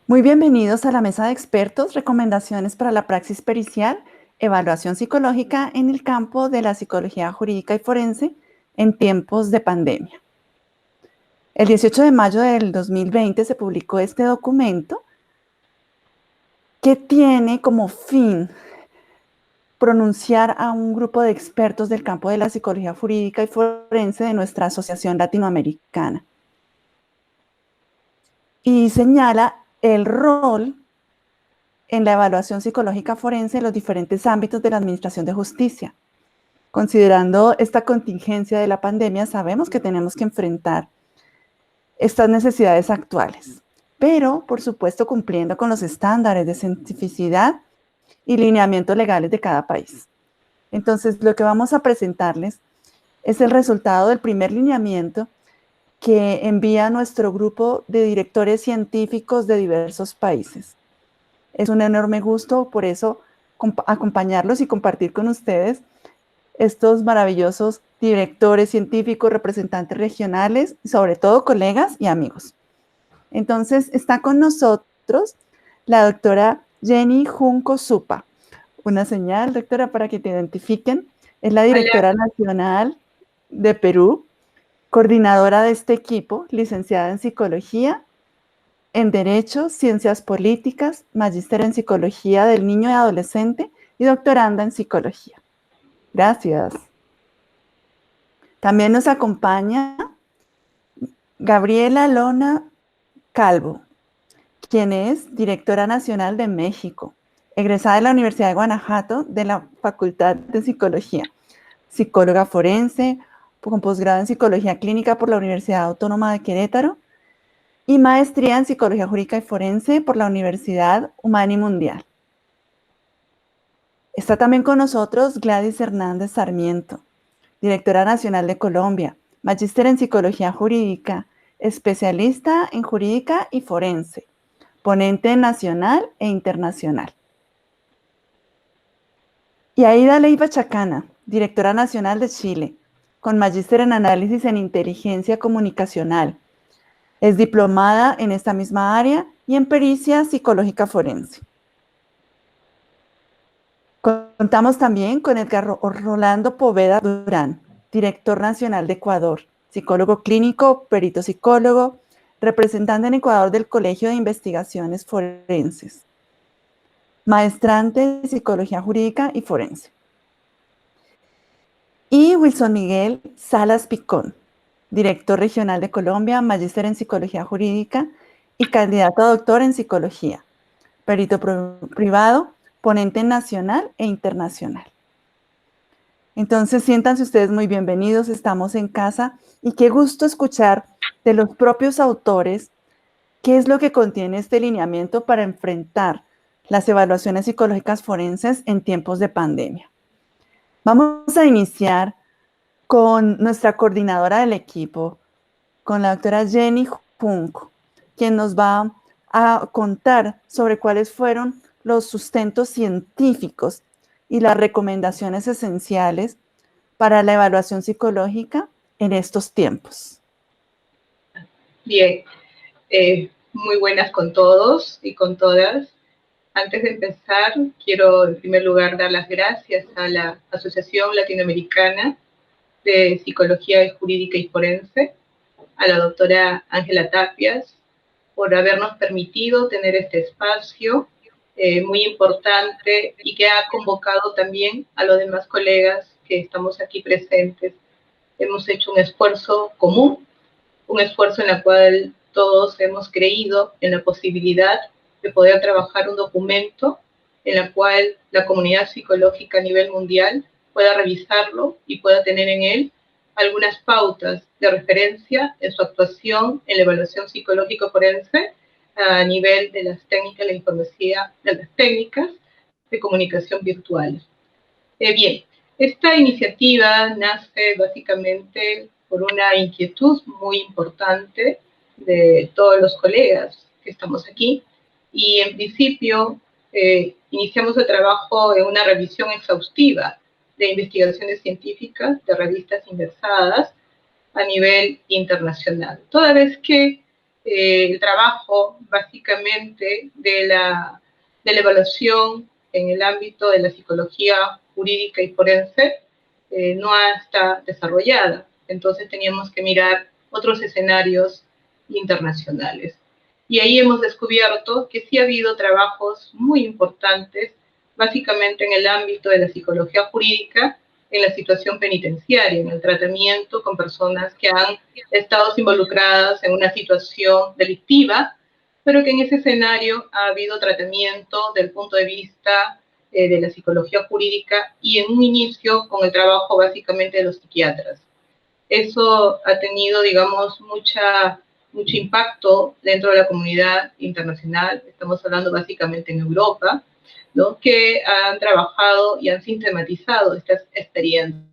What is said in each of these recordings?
Muy bienvenidos a la mesa de expertos, recomendaciones para la praxis pericial, evaluación psicológica en el campo de la psicología jurídica y forense en tiempos de pandemia. El 18 de mayo del 2020 se publicó este documento que tiene como fin pronunciar a un grupo de expertos del campo de la psicología jurídica y forense de nuestra asociación latinoamericana. Y señala el rol en la evaluación psicológica forense en los diferentes ámbitos de la administración de justicia. Considerando esta contingencia de la pandemia, sabemos que tenemos que enfrentar estas necesidades actuales, pero por supuesto cumpliendo con los estándares de cientificidad y lineamientos legales de cada país. Entonces, lo que vamos a presentarles es el resultado del primer lineamiento que envía nuestro grupo de directores científicos de diversos países. Es un enorme gusto, por eso, acompañarlos y compartir con ustedes estos maravillosos directores científicos, representantes regionales, y sobre todo colegas y amigos. Entonces, está con nosotros la doctora Jenny Junco Supa. Una señal, doctora, para que te identifiquen. Es la directora nacional de Perú, coordinadora de este equipo, licenciada en psicología, en Derecho, Ciencias Políticas, magíster en Psicología del Niño y Adolescente y doctoranda en Psicología. Gracias. También nos acompaña Gabriela Lona Calvo, quien es directora nacional de México, egresada de la Universidad de Guanajuato de la Facultad de Psicología, psicóloga forense, con posgrado en Psicología Clínica por la Universidad Autónoma de Querétaro y maestría en Psicología Jurídica y Forense por la Universidad Humana y Mundial. Está también con nosotros Gladys Hernández Sarmiento, directora nacional de Colombia, magíster en Psicología Jurídica, especialista en Jurídica y Forense, ponente nacional e internacional. Y Aida Leiva Chacana, directora nacional de Chile, con magíster en Análisis en Inteligencia Comunicacional. Es diplomada en esta misma área y en Pericia Psicológica Forense. Contamos también con Edgar Rolando Poveda Durán, director nacional de Ecuador, psicólogo clínico, perito psicólogo, representante en Ecuador del Colegio de Investigaciones Forenses, maestrante de Psicología Jurídica y Forense. Y Wilson Miguel Salas Picón, director regional de Colombia, magíster en Psicología Jurídica y candidato a doctor en Psicología, perito privado, ponente nacional e internacional. Entonces, siéntanse ustedes muy bienvenidos, estamos en casa y qué gusto escuchar de los propios autores qué es lo que contiene este lineamiento para enfrentar las evaluaciones psicológicas forenses en tiempos de pandemia. Vamos a iniciar con nuestra coordinadora del equipo, con la doctora Jenny Junco, quien nos va a contar sobre cuáles fueron los sustentos científicos y las recomendaciones esenciales para la evaluación psicológica en estos tiempos. Bien, muy buenas con todos y con todas. Antes de empezar, quiero en primer lugar dar las gracias a la Asociación Latinoamericana de Psicología Jurídica y Forense, a la doctora Ángela Tapias, por habernos permitido tener este espacio muy importante y que ha convocado también a los demás colegas que estamos aquí presentes. Hemos hecho un esfuerzo común, un esfuerzo en el cual todos hemos creído en la posibilidad de poder trabajar un documento en el cual la comunidad psicológica a nivel mundial pueda revisarlo y pueda tener en él algunas pautas de referencia en su actuación en la evaluación psicológico forense a nivel de las técnicas, la información, de las técnicas de comunicación virtuales. Bien, esta iniciativa nace básicamente por una inquietud muy importante de todos los colegas que estamos aquí y en principio iniciamos el trabajo en una revisión exhaustiva de investigaciones científicas de revistas indexadas a nivel internacional. Toda vez que el trabajo básicamente de la evaluación en el ámbito de la psicología jurídica y forense no está desarrollada. Entonces teníamos que mirar otros escenarios internacionales. Y ahí hemos descubierto que sí ha habido trabajos muy importantes, básicamente en el ámbito de la psicología jurídica, en la situación penitenciaria, en el tratamiento con personas que han estado involucradas en una situación delictiva, pero que en ese escenario ha habido tratamiento del punto de vista de la psicología jurídica y en un inicio con el trabajo básicamente de los psiquiatras. Eso ha tenido, digamos, mucho impacto dentro de la comunidad internacional. Estamos hablando básicamente en Europa, ¿no? Que han trabajado y han sistematizado estas experiencias,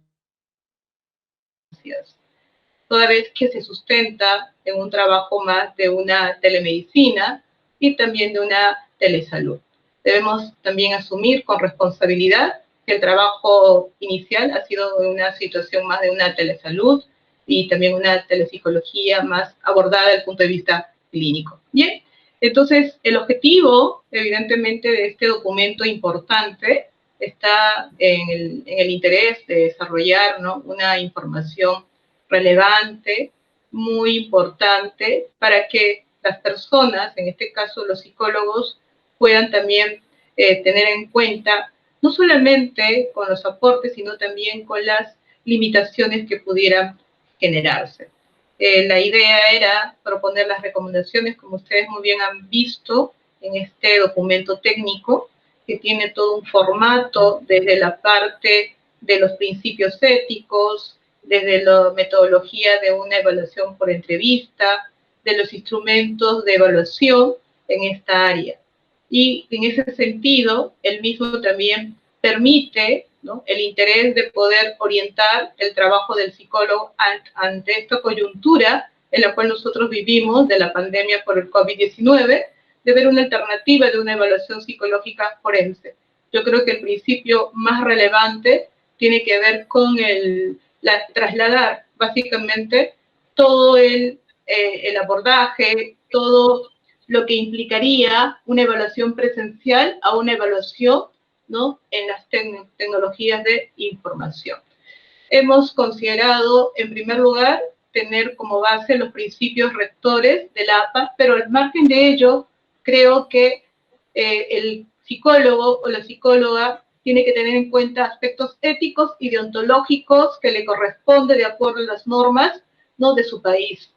toda vez que se sustenta en un trabajo más de una telemedicina y también de una telesalud. Debemos también asumir con responsabilidad que el trabajo inicial ha sido una situación más de una telesalud y también una telepsicología más abordada desde el punto de vista clínico. Bien, entonces el objetivo, evidentemente, de este documento importante está en el interés de desarrollar, ¿no?, una información relevante, muy importante, para que las personas, en este caso los psicólogos, puedan también tener en cuenta, no solamente con los aportes, sino también con las limitaciones que pudieran generarse. La idea era proponer las recomendaciones, como ustedes muy bien han visto, en este documento técnico, que tiene todo un formato desde la parte de los principios éticos, desde la metodología de una evaluación por entrevista, de los instrumentos de evaluación en esta área. Y en ese sentido, el mismo también permite, ¿no?, el interés de poder orientar el trabajo del psicólogo ante esta coyuntura en la cual nosotros vivimos de la pandemia por el COVID-19, de ver una alternativa de una evaluación psicológica forense. Yo creo que el principio más relevante tiene que ver con trasladar básicamente todo el abordaje, todo lo que implicaría una evaluación presencial a una evaluación, ¿no?, en las tecnologías de información. Hemos considerado, en primer lugar, tener como base los principios rectores de la APA, pero al margen de ello, creo que el psicólogo o la psicóloga tiene que tener en cuenta aspectos éticos y deontológicos que le corresponde de acuerdo a las normas, ¿no?, de su país.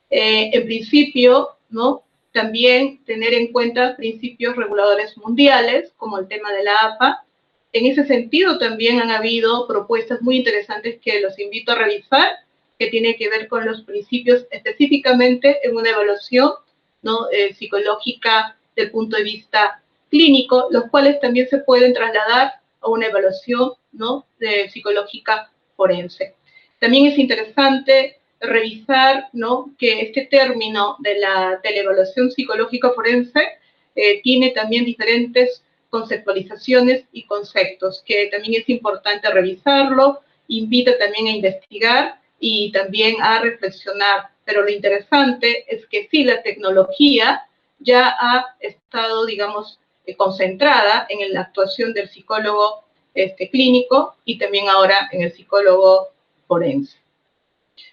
En principio, ¿no?, también tener en cuenta principios reguladores mundiales, como el tema de la APA. En ese sentido, también han habido propuestas muy interesantes que los invito a revisar, que tienen que ver con los principios específicamente en una evaluación, ¿no?, psicológica del punto de vista clínico, los cuales también se pueden trasladar a una evaluación, ¿no?, psicológica forense. También es interesante revisar, ¿no?, que este término de la teleevaluación psicológica forense tiene también diferentes conceptualizaciones y conceptos, que también es importante revisarlo, invita también a investigar y también a reflexionar. Pero lo interesante es que sí, la tecnología ya ha estado, digamos, concentrada en la actuación del psicólogo clínico y también ahora en el psicólogo forense.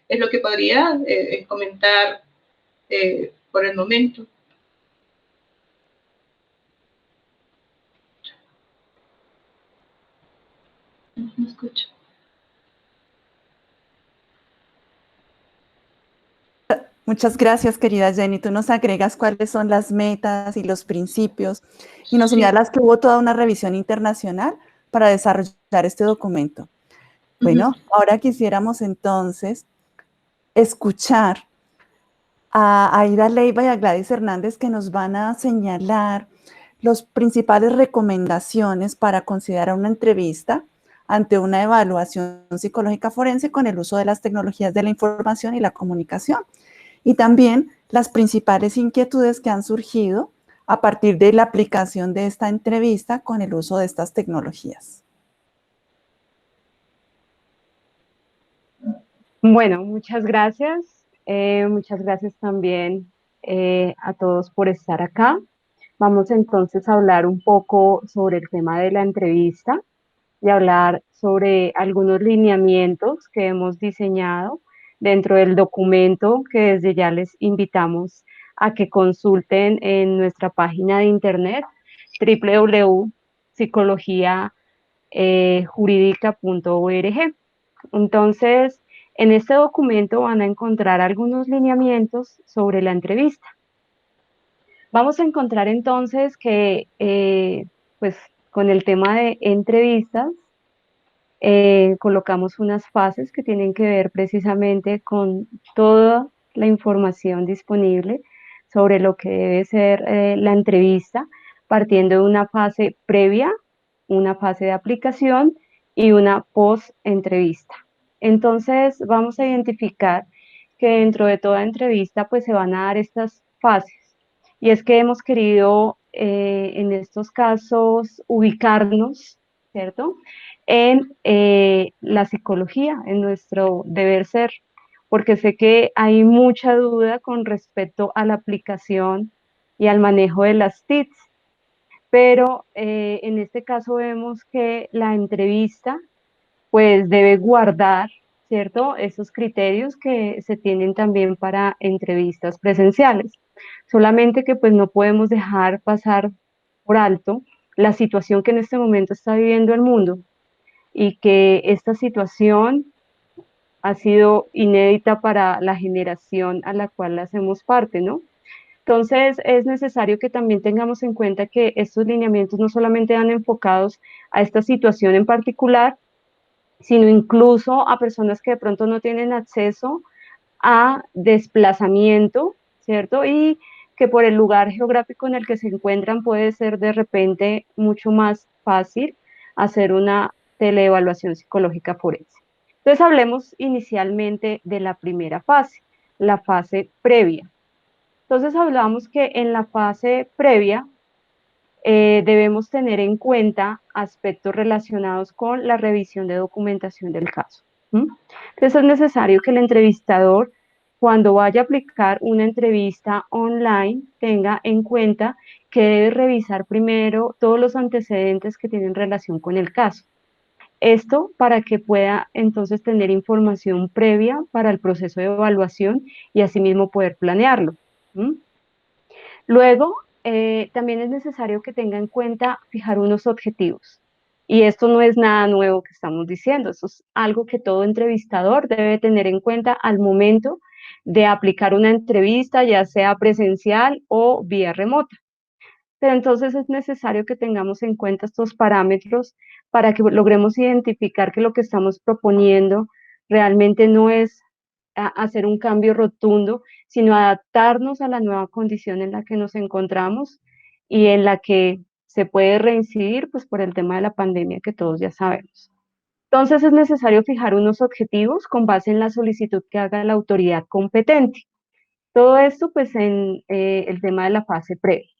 Es lo que podría comentar por el momento. No escucho. Muchas gracias, querida Jenny. Tú nos agregas cuáles son las metas y los principios y nos señalas que hubo toda una revisión internacional para desarrollar este documento. Bueno, ahora quisiéramos entonces escuchar a Aida Leiva y a Gladys Hernández, que nos van a señalar las principales recomendaciones para considerar una entrevista ante una evaluación psicológica forense con el uso de las tecnologías de la información y la comunicación. Y también las principales inquietudes que han surgido a partir de la aplicación de esta entrevista con el uso de estas tecnologías. Bueno, muchas gracias. Muchas gracias también a todos por estar acá. Vamos entonces a hablar un poco sobre el tema de la entrevista y hablar sobre algunos lineamientos que hemos diseñado dentro del documento que desde ya les invitamos a que consulten en nuestra página de internet www.psicologiajurídica.org. Entonces, en este documento van a encontrar algunos lineamientos sobre la entrevista. Vamos a encontrar entonces que, pues, con el tema de entrevistas, colocamos unas fases que tienen que ver precisamente con toda la información disponible sobre lo que debe ser la entrevista, partiendo de una fase previa, una fase de aplicación y una post-entrevista. Entonces, vamos a identificar que dentro de toda entrevista, pues se van a dar estas fases. Y es que hemos querido, en estos casos, ubicarnos, ¿cierto?, en la psicología, en nuestro deber ser, porque sé que hay mucha duda con respecto a la aplicación y al manejo de las TICs, pero en este caso vemos que la entrevista pues debe guardar, ¿cierto?, esos criterios que se tienen también para entrevistas presenciales. Solamente que pues no podemos dejar pasar por alto la situación que en este momento está viviendo el mundo, y que esta situación ha sido inédita para la generación a la cual hacemos parte, ¿no? Entonces, es necesario que también tengamos en cuenta que estos lineamientos no solamente van enfocados a esta situación en particular, sino incluso a personas que de pronto no tienen acceso a desplazamiento, ¿cierto? Y que por el lugar geográfico en el que se encuentran puede ser de repente mucho más fácil hacer una teleevaluación psicológica forense. Entonces hablemos inicialmente de la primera fase, la fase previa. Entonces hablamos que en la fase previa debemos tener en cuenta aspectos relacionados con la revisión de documentación del caso. Entonces es necesario que el entrevistador, cuando vaya a aplicar una entrevista online, tenga en cuenta que debe revisar primero todos los antecedentes que tienen relación con el caso. Esto para que pueda entonces tener información previa para el proceso de evaluación y asimismo poder planearlo. Luego, también es necesario que tenga en cuenta fijar unos objetivos. Y esto no es nada nuevo que estamos diciendo, esto es algo que todo entrevistador debe tener en cuenta al momento de aplicar una entrevista, ya sea presencial o vía remota. Pero entonces es necesario que tengamos en cuenta estos parámetros para que logremos identificar que lo que estamos proponiendo realmente no es hacer un cambio rotundo, sino adaptarnos a la nueva condición en la que nos encontramos y en la que se puede reincidir pues por el tema de la pandemia que todos ya sabemos. Entonces es necesario fijar unos objetivos con base en la solicitud que haga la autoridad competente. Todo esto pues en el tema de la fase previa.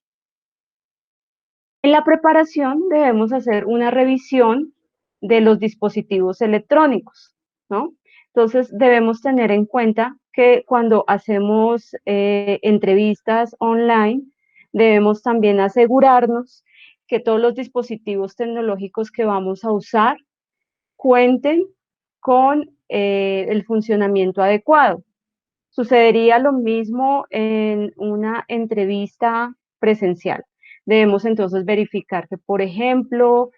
En la preparación debemos hacer una revisión de los dispositivos electrónicos, ¿no? Entonces debemos tener en cuenta que cuando hacemos entrevistas online, debemos también asegurarnos que todos los dispositivos tecnológicos que vamos a usar cuenten con el funcionamiento adecuado. Sucedería lo mismo en una entrevista presencial. Debemos entonces verificar que, por ejemplo,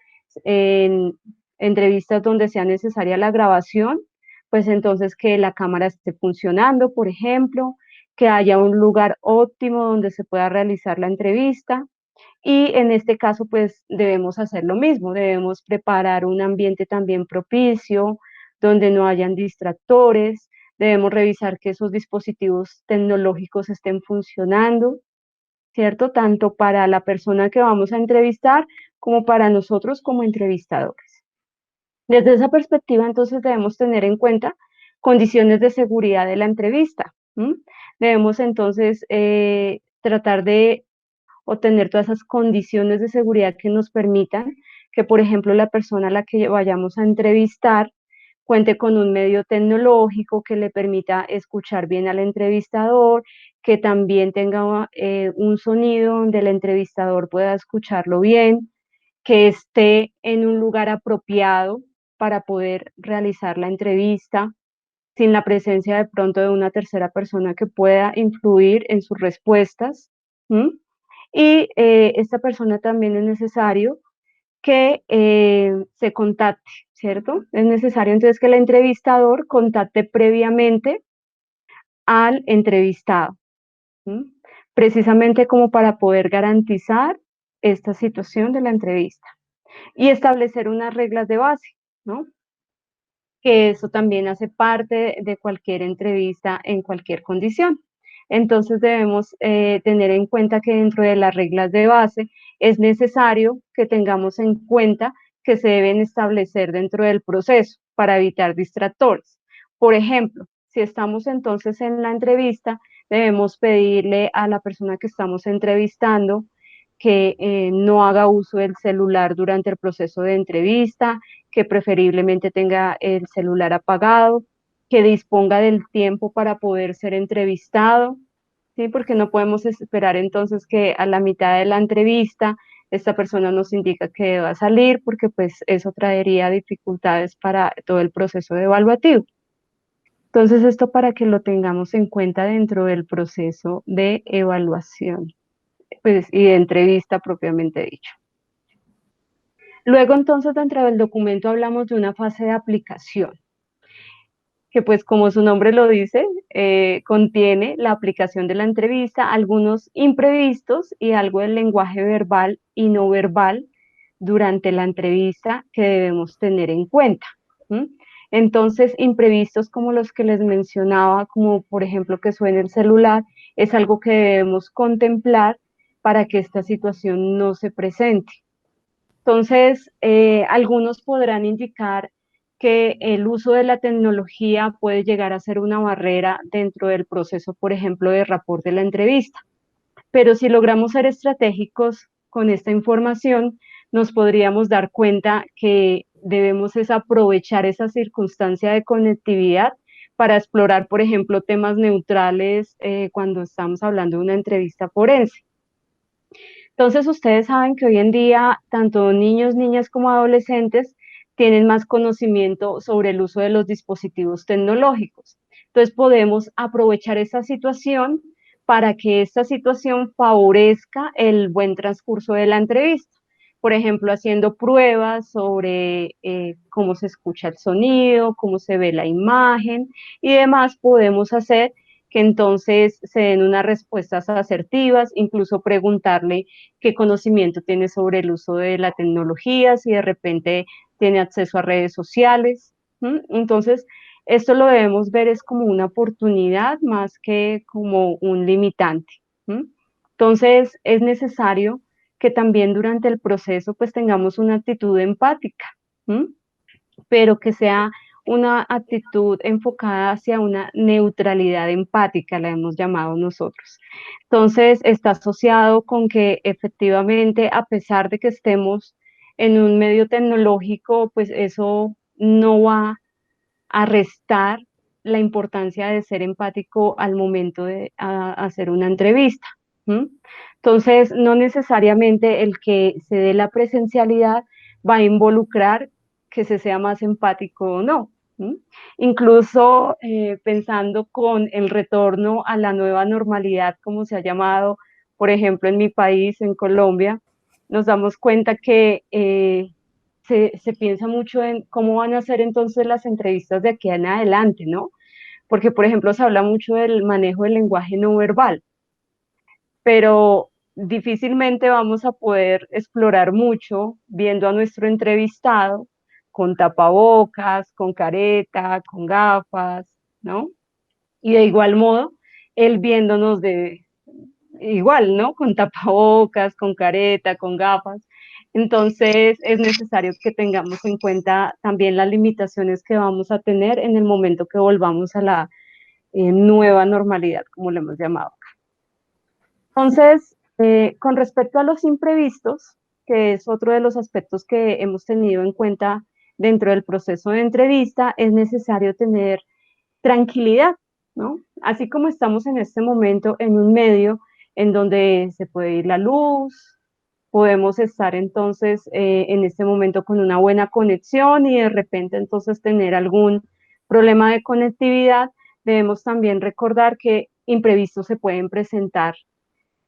en entrevistas donde sea necesaria la grabación, pues entonces que la cámara esté funcionando, por ejemplo, que haya un lugar óptimo donde se pueda realizar la entrevista. Y en este caso, pues debemos hacer lo mismo, debemos preparar un ambiente también propicio, donde no hayan distractores, debemos revisar que esos dispositivos tecnológicos estén funcionando, ¿cierto? Tanto para la persona que vamos a entrevistar como para nosotros como entrevistadores. Desde esa perspectiva, entonces, debemos tener en cuenta condiciones de seguridad de la entrevista. Debemos entonces tratar de obtener todas esas condiciones de seguridad que nos permitan que, por ejemplo, la persona a la que vayamos a entrevistar cuente con un medio tecnológico que le permita escuchar bien al entrevistador, que también tenga un sonido donde el entrevistador pueda escucharlo bien, que esté en un lugar apropiado para poder realizar la entrevista, sin la presencia de pronto de una tercera persona que pueda influir en sus respuestas. ¿M? Y esta persona también es necesario que se contacte, ¿cierto? Es necesario entonces que el entrevistador contacte previamente al entrevistado, ¿m? Precisamente como para poder garantizar esta situación de la entrevista y establecer unas reglas de base, ¿no? Que eso también hace parte de cualquier entrevista en cualquier condición. Entonces debemos tener en cuenta que dentro de las reglas de base es necesario que tengamos en cuenta que se deben establecer dentro del proceso para evitar distractores. Por ejemplo, si estamos entonces en la entrevista, debemos pedirle a la persona que estamos entrevistando que no haga uso del celular durante el proceso de entrevista, que preferiblemente tenga el celular apagado, que disponga del tiempo para poder ser entrevistado, ¿sí? Porque no podemos esperar entonces que a la mitad de la entrevista esta persona nos indica que va a salir, porque pues eso traería dificultades para todo el proceso evaluativo. Entonces esto para que lo tengamos en cuenta dentro del proceso de evaluación, pues, y de entrevista propiamente dicho. Luego entonces dentro del documento hablamos de una fase de aplicación, que pues como su nombre lo dice, contiene la aplicación de la entrevista, algunos imprevistos y algo del lenguaje verbal y no verbal durante la entrevista que debemos tener en cuenta. ¿M? Entonces, imprevistos como los que les mencionaba, como por ejemplo que suene el celular, es algo que debemos contemplar para que esta situación no se presente. Entonces, algunos podrán indicar que el uso de la tecnología puede llegar a ser una barrera dentro del proceso, por ejemplo, de rapport de la entrevista. Pero si logramos ser estratégicos con esta información, nos podríamos dar cuenta que debemos es aprovechar esa circunstancia de conectividad para explorar, por ejemplo, temas neutrales cuando estamos hablando de una entrevista forense. Entonces, ustedes saben que hoy en día, tanto niños, niñas como adolescentes tienen más conocimiento sobre el uso de los dispositivos tecnológicos. Entonces, podemos aprovechar esta situación para que esta situación favorezca el buen transcurso de la entrevista. Por ejemplo, haciendo pruebas sobre cómo se escucha el sonido, cómo se ve la imagen y demás, podemos hacer que entonces se den unas respuestas asertivas, incluso preguntarle qué conocimiento tiene sobre el uso de la tecnología, si de repente tiene acceso a redes sociales. Entonces, esto lo debemos ver es como una oportunidad más que como un limitante. Entonces, es necesario que también durante el proceso pues tengamos una actitud empática, pero que sea una actitud enfocada hacia una neutralidad empática, la hemos llamado nosotros. Entonces, está asociado con que efectivamente, a pesar de que estemos en un medio tecnológico, pues eso no va a restar la importancia de ser empático al momento de hacer una entrevista. Entonces, no necesariamente el que se dé la presencialidad va a involucrar que se sea más empático o no. Incluso pensando con el retorno a la nueva normalidad, como se ha llamado, por ejemplo, en mi país, en Colombia, nos damos cuenta que se piensa mucho en cómo van a ser entonces las entrevistas de aquí en adelante, ¿no? Porque, por ejemplo, se habla mucho del manejo del lenguaje no verbal, pero difícilmente vamos a poder explorar mucho viendo a nuestro entrevistado con tapabocas, con careta, con gafas, ¿no? Y de igual modo, él viéndonos de igual, ¿no? Con tapabocas, con careta, con gafas. Entonces, es necesario que tengamos en cuenta también las limitaciones que vamos a tener en el momento que volvamos a la nueva normalidad, como le hemos llamado. Entonces, con respecto a los imprevistos, que es otro de los aspectos que hemos tenido en cuenta dentro del proceso de entrevista es necesario tener tranquilidad, ¿no? Así como estamos en este momento en un medio en donde se puede ir la luz, podemos estar entonces en este momento con una buena conexión y de repente entonces tener algún problema de conectividad, debemos también recordar que imprevistos se pueden presentar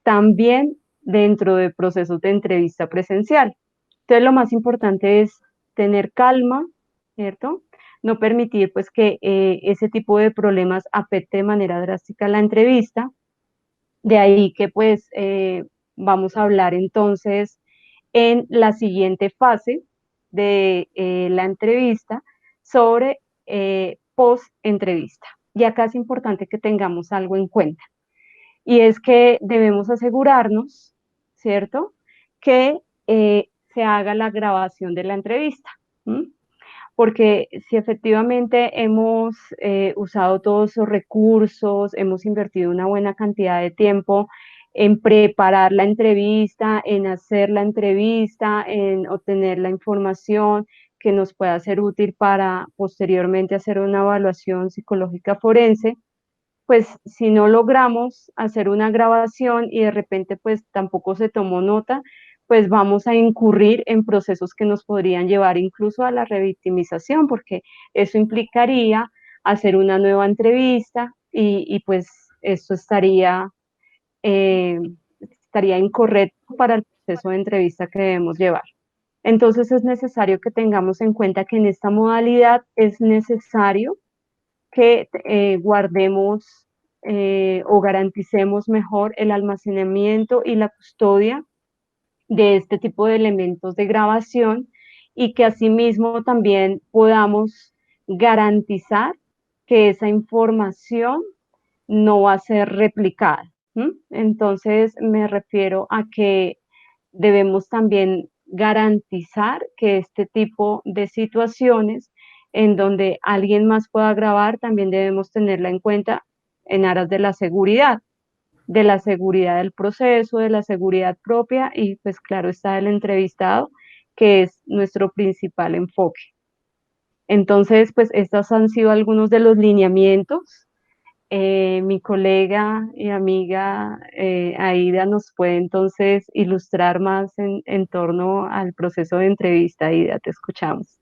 también dentro de procesos de entrevista presencial. Entonces lo más importante es tener calma, ¿cierto? No permitir pues que ese tipo de problemas afecte de manera drástica la entrevista. De ahí que pues vamos a hablar entonces en la siguiente fase de la entrevista sobre post-entrevista. Y acá es importante que tengamos algo en cuenta. Y es que debemos asegurarnos, ¿cierto?, que se haga la grabación de la entrevista. Porque si efectivamente hemos usado todos esos recursos, hemos invertido una buena cantidad de tiempo en preparar la entrevista, en hacer la entrevista, en obtener la información que nos pueda ser útil para posteriormente hacer una evaluación psicológica forense, pues si no logramos hacer una grabación y de repente pues tampoco se tomó nota, pues vamos a incurrir en procesos que nos podrían llevar incluso a la revictimización, porque eso implicaría hacer una nueva entrevista y pues esto estaría incorrecto para el proceso de entrevista que debemos llevar. Entonces es necesario que tengamos en cuenta que en esta modalidad es necesario que guardemos o garanticemos mejor el almacenamiento y la custodia de este tipo de elementos de grabación y que asimismo también podamos garantizar que esa información no va a ser replicada. Entonces me refiero a que debemos también garantizar que este tipo de situaciones en donde alguien más pueda grabar, también debemos tenerla en cuenta en aras de la seguridad del proceso, de la seguridad propia y pues claro está el entrevistado, que es nuestro principal enfoque. Entonces, pues estos han sido algunos de los lineamientos. Mi colega y amiga Aida nos puede entonces ilustrar más en torno al proceso de entrevista. Aida, te escuchamos.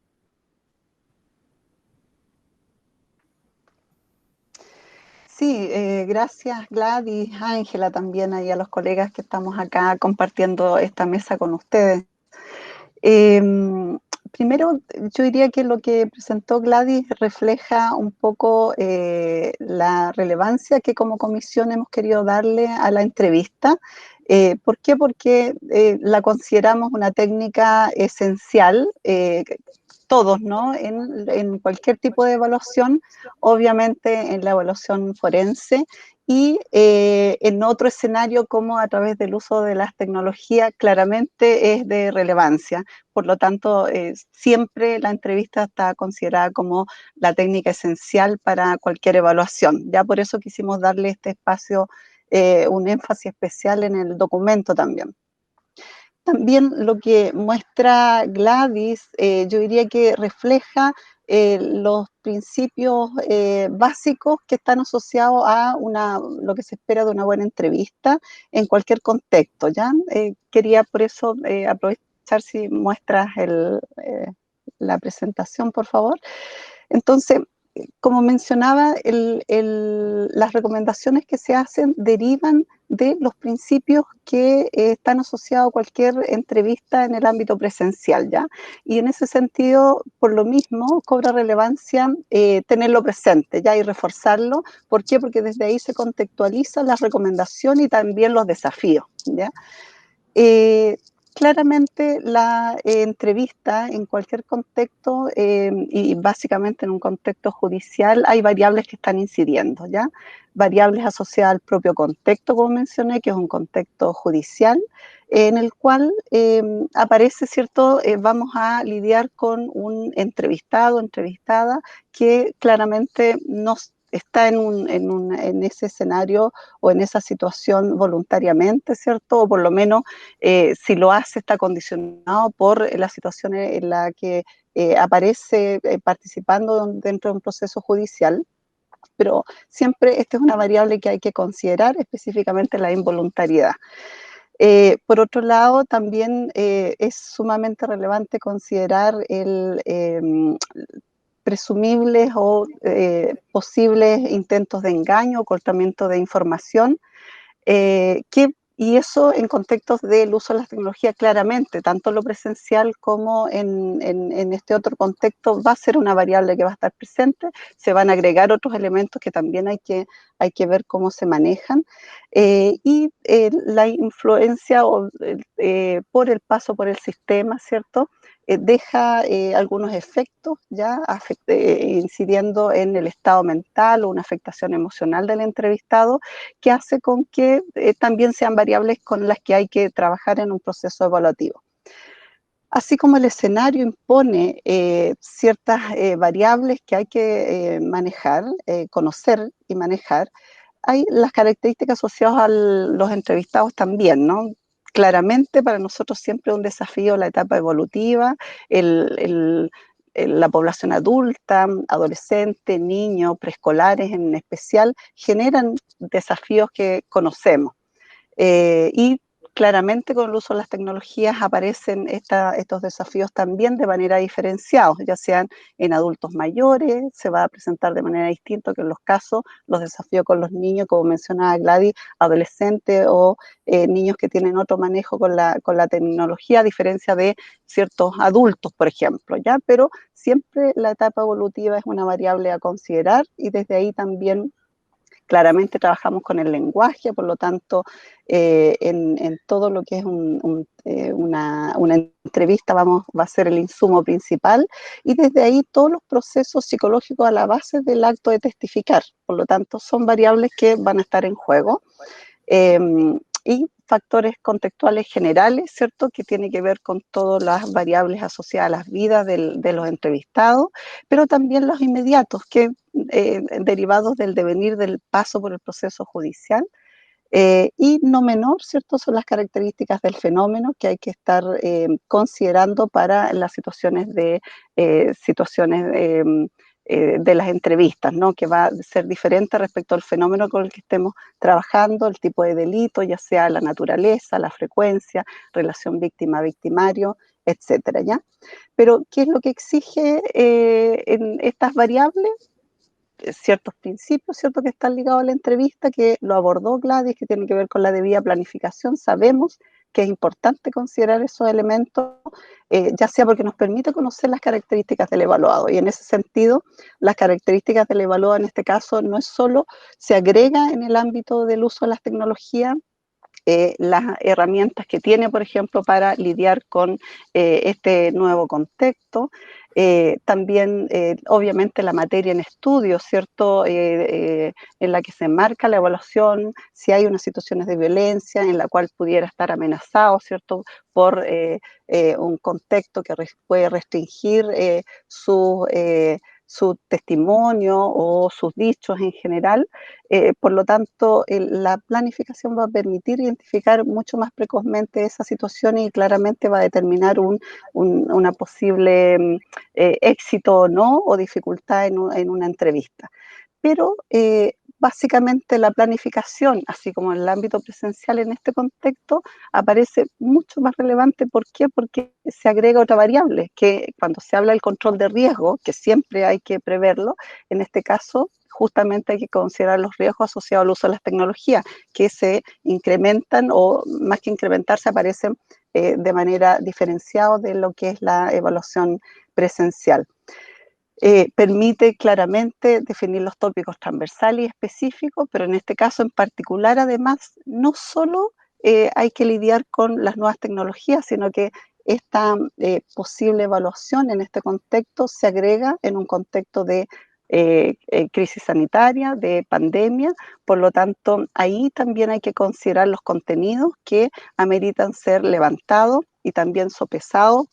Sí, gracias Gladys, Ángela también y a los colegas que estamos acá compartiendo esta mesa con ustedes. Primero, yo diría que lo que presentó Gladys refleja un poco la relevancia que como comisión hemos querido darle a la entrevista. ¿Por qué? Porque la consideramos una técnica esencial, todos, ¿no? En cualquier tipo de evaluación, obviamente en la evaluación forense y en otro escenario como a través del uso de las tecnologías claramente es de relevancia. Por lo tanto, siempre la entrevista está considerada como la técnica esencial para cualquier evaluación. Ya por eso quisimos darle este espacio, un énfasis especial en el documento también. También lo que muestra Gladys, yo diría que refleja los principios básicos que están asociados a lo que se espera de una buena entrevista en cualquier contexto, ¿ya? Quería por eso aprovechar si muestras la presentación, por favor. Entonces, como mencionaba, las recomendaciones que se hacen derivan de los principios que están asociados a cualquier entrevista en el ámbito presencial, ¿ya? Y en ese sentido, por lo mismo, cobra relevancia tenerlo presente, ¿ya? Y reforzarlo. ¿Por qué? Porque desde ahí se contextualizan las recomendaciones y también los desafíos, ¿ya? Claramente la entrevista en cualquier contexto y básicamente en un contexto judicial hay variables que están incidiendo, ¿ya? Variables asociadas al propio contexto, como mencioné, que es un contexto judicial, en el cual aparece, ¿cierto? Vamos a lidiar con un entrevistado, entrevistada, que claramente nos está en ese escenario o en esa situación voluntariamente, ¿cierto? O por lo menos si lo hace está condicionado por la situación en la que aparece participando dentro de un proceso judicial. Pero siempre esta es una variable que hay que considerar, específicamente la involuntariedad. Por otro lado, también es sumamente relevante considerar el presumibles o posibles intentos de engaño, ocultamiento de información, y eso en contextos del uso de las tecnologías claramente, tanto lo presencial como en este otro contexto va a ser una variable que va a estar presente, se van a agregar otros elementos que también hay que ver cómo se manejan, y la influencia por el paso por el sistema, ¿cierto? Deja algunos efectos ya incidiendo en el estado mental o una afectación emocional del entrevistado, que hace con que también sean variables con las que hay que trabajar en un proceso evaluativo. Así como el escenario impone ciertas variables que hay que manejar, conocer y manejar, hay las características asociadas a los entrevistados también, ¿no? Claramente para nosotros siempre es un desafío la etapa evolutiva, la población adulta, adolescente, niños, preescolares en especial, generan desafíos que conocemos. Y claramente con el uso de las tecnologías aparecen estos desafíos también de manera diferenciada, ya sean en adultos mayores, se va a presentar de manera distinta que en los casos, los desafíos con los niños, como mencionaba Gladys, adolescentes o niños que tienen otro manejo con la tecnología, a diferencia de ciertos adultos, por ejemplo, ¿ya? Pero siempre la etapa evolutiva es una variable a considerar y desde ahí también claramente trabajamos con el lenguaje, por lo tanto, en todo lo que es una entrevista va a ser el insumo principal y desde ahí todos los procesos psicológicos a la base del acto de testificar. Por lo tanto, son variables que van a estar en juego. Y factores contextuales generales, ¿cierto? Que tiene que ver con todas las variables asociadas a las vidas de los entrevistados, pero también los inmediatos, que derivados del devenir del paso por el proceso judicial. Y no menor, ¿cierto? Son las características del fenómeno que hay que estar considerando para las situaciones de las entrevistas, ¿no? Que va a ser diferente respecto al fenómeno con el que estemos trabajando, el tipo de delito, ya sea la naturaleza, la frecuencia, relación víctima-victimario, etcétera, ¿ya? Pero, ¿qué es lo que exige en estas variables? Ciertos principios, ¿cierto?, que están ligados a la entrevista, que lo abordó Gladys, que tiene que ver con la debida planificación. Sabemos que es importante considerar esos elementos, ya sea porque nos permite conocer las características del evaluado. Y en ese sentido, las características del evaluado en este caso no es solo, se agrega en el ámbito del uso de las tecnologías, las herramientas que tiene, por ejemplo, para lidiar con este nuevo contexto. También, obviamente, la materia en estudio, ¿cierto? En la que se enmarca la evaluación, si hay unas situaciones de violencia en la cual pudiera estar amenazado, ¿cierto? Por un contexto que puede restringir su testimonio o sus dichos en general. Por lo tanto, la planificación va a permitir identificar mucho más precozmente esas situaciones y claramente va a determinar una posible éxito o no, o dificultad en una entrevista. Pero básicamente la planificación, así como en el ámbito presencial en este contexto, aparece mucho más relevante. ¿Por qué? Porque se agrega otra variable, que cuando se habla del control de riesgo, que siempre hay que preverlo, en este caso justamente hay que considerar los riesgos asociados al uso de las tecnologías, que se incrementan o más que incrementarse aparecen de manera diferenciada de lo que es la evaluación presencial. Permite claramente definir los tópicos transversales y específicos, pero en este caso en particular, además, no solo hay que lidiar con las nuevas tecnologías, sino que esta posible evaluación en este contexto se agrega en un contexto de crisis sanitaria, de pandemia. Por lo tanto, ahí también hay que considerar los contenidos que ameritan ser levantados y también sopesados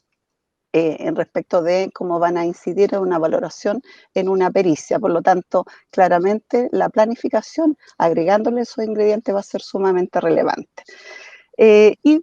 en respecto de cómo van a incidir en una valoración en una pericia. Por lo tanto, claramente la planificación, agregándole esos ingredientes, va a ser sumamente relevante. Y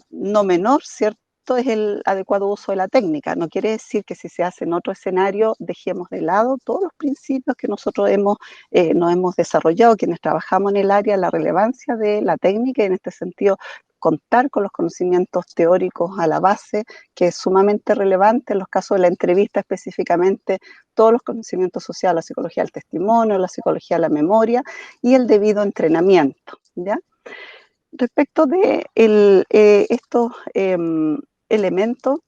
no menor, ¿cierto?, es el adecuado uso de la técnica. No quiere decir que si se hace en otro escenario dejemos de lado todos los principios que nosotros nos hemos desarrollado, quienes trabajamos en el área, la relevancia de la técnica, y en este sentido contar con los conocimientos teóricos a la base, que es sumamente relevante en los casos de la entrevista específicamente, todos los conocimientos sociales, la psicología del testimonio, la psicología de la memoria y el debido entrenamiento, ¿ya? Respecto de estos elementos,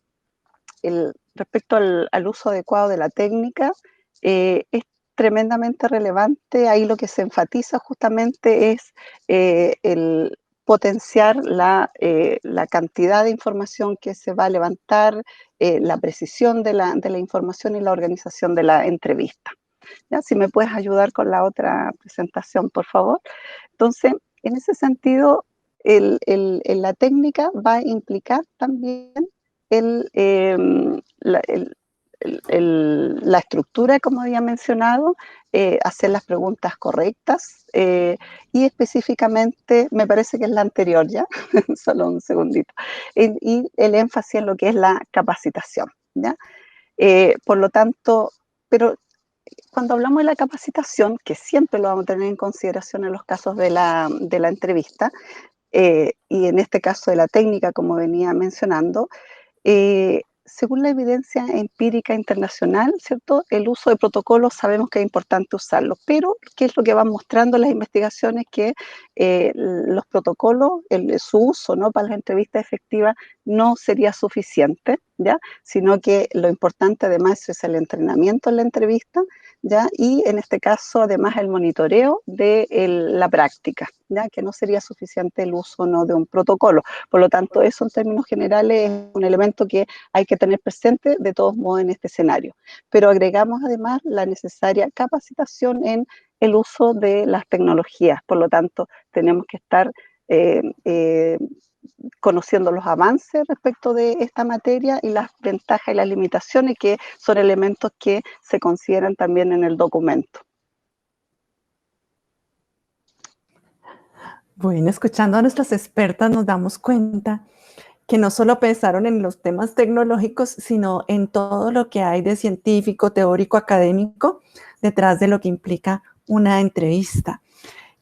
respecto al uso adecuado de la técnica, es tremendamente relevante. Ahí lo que se enfatiza justamente es el potenciar la cantidad de información que se va a levantar, la precisión de la información y la organización de la entrevista. ¿Ya? Si me puedes ayudar con la otra presentación, por favor. Entonces, en ese sentido, la técnica va a implicar también la estructura, como había mencionado, hacer las preguntas correctas y específicamente, me parece que es la anterior ya, solo un segundito, y el énfasis en lo que es la capacitación, ¿ya? Por lo tanto, pero cuando hablamos de la capacitación, que siempre lo vamos a tener en consideración en los casos de la entrevista, y en este caso de la técnica, como venía mencionando, según la evidencia empírica internacional, ¿cierto?, el uso de protocolos sabemos que es importante usarlo, pero ¿qué es lo que van mostrando las investigaciones? Que los protocolos, su uso, ¿no?, para las entrevistas efectivas no sería suficiente, ¿ya?, sino que lo importante además es el entrenamiento en la entrevista, ¿ya?, y en este caso además el monitoreo de la práctica, ¿ya?, que no sería suficiente el uso, ¿no?, de un protocolo. Por lo tanto, eso en términos generales es un elemento que hay que tener presente de todos modos en este escenario. Pero agregamos además la necesaria capacitación en el uso de las tecnologías. Por lo tanto, tenemos que estar conociendo los avances respecto de esta materia y las ventajas y las limitaciones, que son elementos que se consideran también en el documento. Bueno, escuchando a nuestras expertas nos damos cuenta que no solo pensaron en los temas tecnológicos, sino en todo lo que hay de científico, teórico, académico, detrás de lo que implica una entrevista.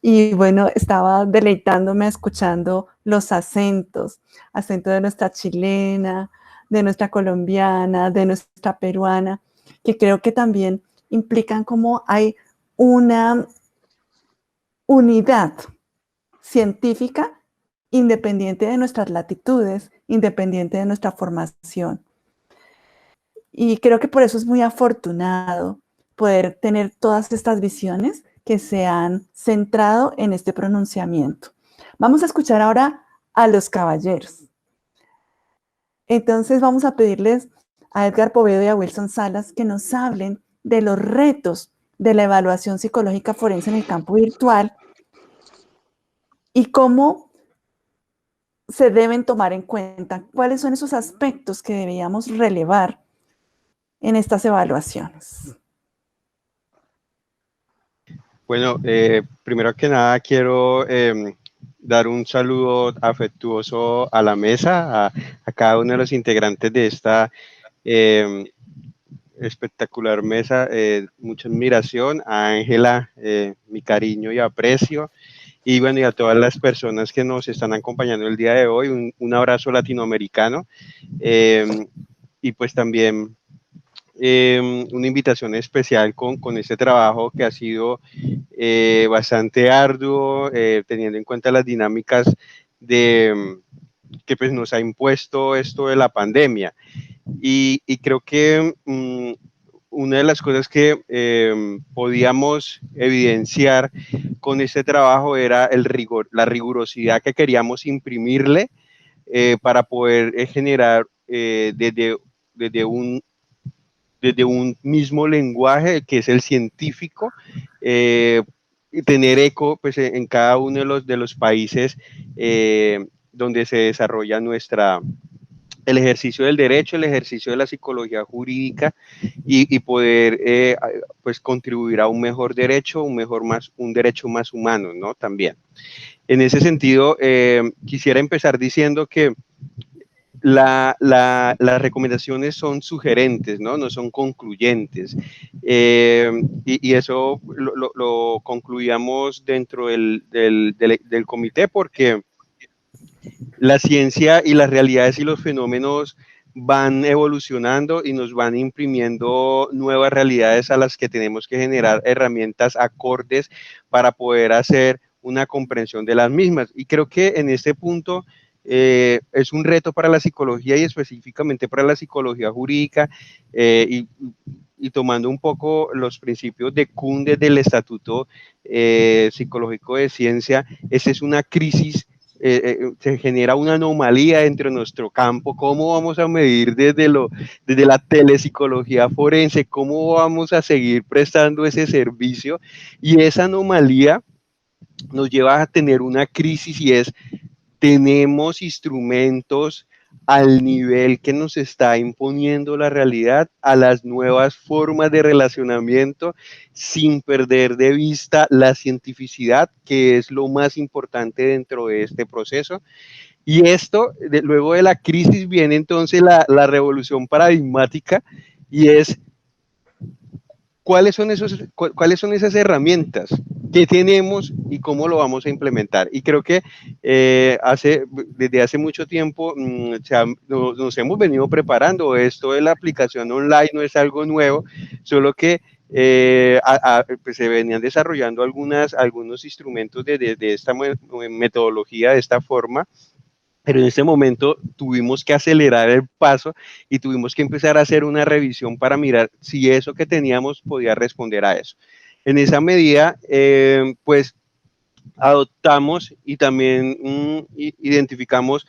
Y bueno, estaba deleitándome escuchando los acentos, acento de nuestra chilena, de nuestra colombiana, de nuestra peruana, que creo que también implican cómo hay una unidad científica independiente de nuestras latitudes, independiente de nuestra formación. Y creo que por eso es muy afortunado poder tener todas estas visiones que se han centrado en este pronunciamiento. Vamos a escuchar ahora a los caballeros. Entonces vamos a pedirles a Edgar Poveda y a Wilson Salas que nos hablen de los retos de la evaluación psicológica forense en el campo virtual y cómo se deben tomar en cuenta, cuáles son esos aspectos que deberíamos relevar en estas evaluaciones. Bueno, primero que nada quiero dar un saludo afectuoso a la mesa, a cada uno de los integrantes de esta espectacular mesa. Mucha admiración a Ángela, mi cariño y aprecio. Y bueno, y a todas las personas que nos están acompañando el día de hoy, un abrazo latinoamericano. Y pues también una invitación especial con este trabajo que ha sido bastante arduo, teniendo en cuenta las dinámicas que pues nos ha impuesto esto de la pandemia. Y creo que una de las cosas que podíamos evidenciar con este trabajo era el rigor, la rigurosidad que queríamos imprimirle para poder generar desde un mismo lenguaje que es el científico, y tener eco pues, en cada uno de los países donde se desarrolla nuestra el ejercicio del derecho, el ejercicio de la psicología jurídica y poder pues contribuir a un mejor derecho, un derecho más humano, ¿no? También. En ese sentido, quisiera empezar diciendo que las recomendaciones son sugerentes, ¿no? No son concluyentes. Y eso lo concluíamos dentro del comité porque la ciencia y las realidades y los fenómenos van evolucionando y nos van imprimiendo nuevas realidades a las que tenemos que generar herramientas acordes para poder hacer una comprensión de las mismas. Y creo que en este punto es un reto para la psicología y específicamente para la psicología jurídica y tomando un poco los principios de Kuhn del Estatuto Psicológico de Ciencia, esa es una crisis. Se genera una anomalía dentro de nuestro campo. ¿Cómo vamos a medir desde la telepsicología forense? ¿Cómo vamos a seguir prestando ese servicio? Y esa anomalía nos lleva a tener una crisis y es, tenemos instrumentos al nivel que nos está imponiendo la realidad, a las nuevas formas de relacionamiento, sin perder de vista la cientificidad, que es lo más importante dentro de este proceso. Y esto, luego de la crisis, viene entonces la revolución paradigmática, y es, ¿cuáles son esas herramientas que tenemos y cómo lo vamos a implementar? Y creo que desde hace mucho tiempo nos hemos venido preparando. Esto de la aplicación online no es algo nuevo, solo que pues se venían desarrollando algunos instrumentos de esta metodología, de esta forma. Pero en este momento tuvimos que acelerar el paso y tuvimos que empezar a hacer una revisión para mirar si eso que teníamos podía responder a eso. En esa medida, pues adoptamos y también identificamos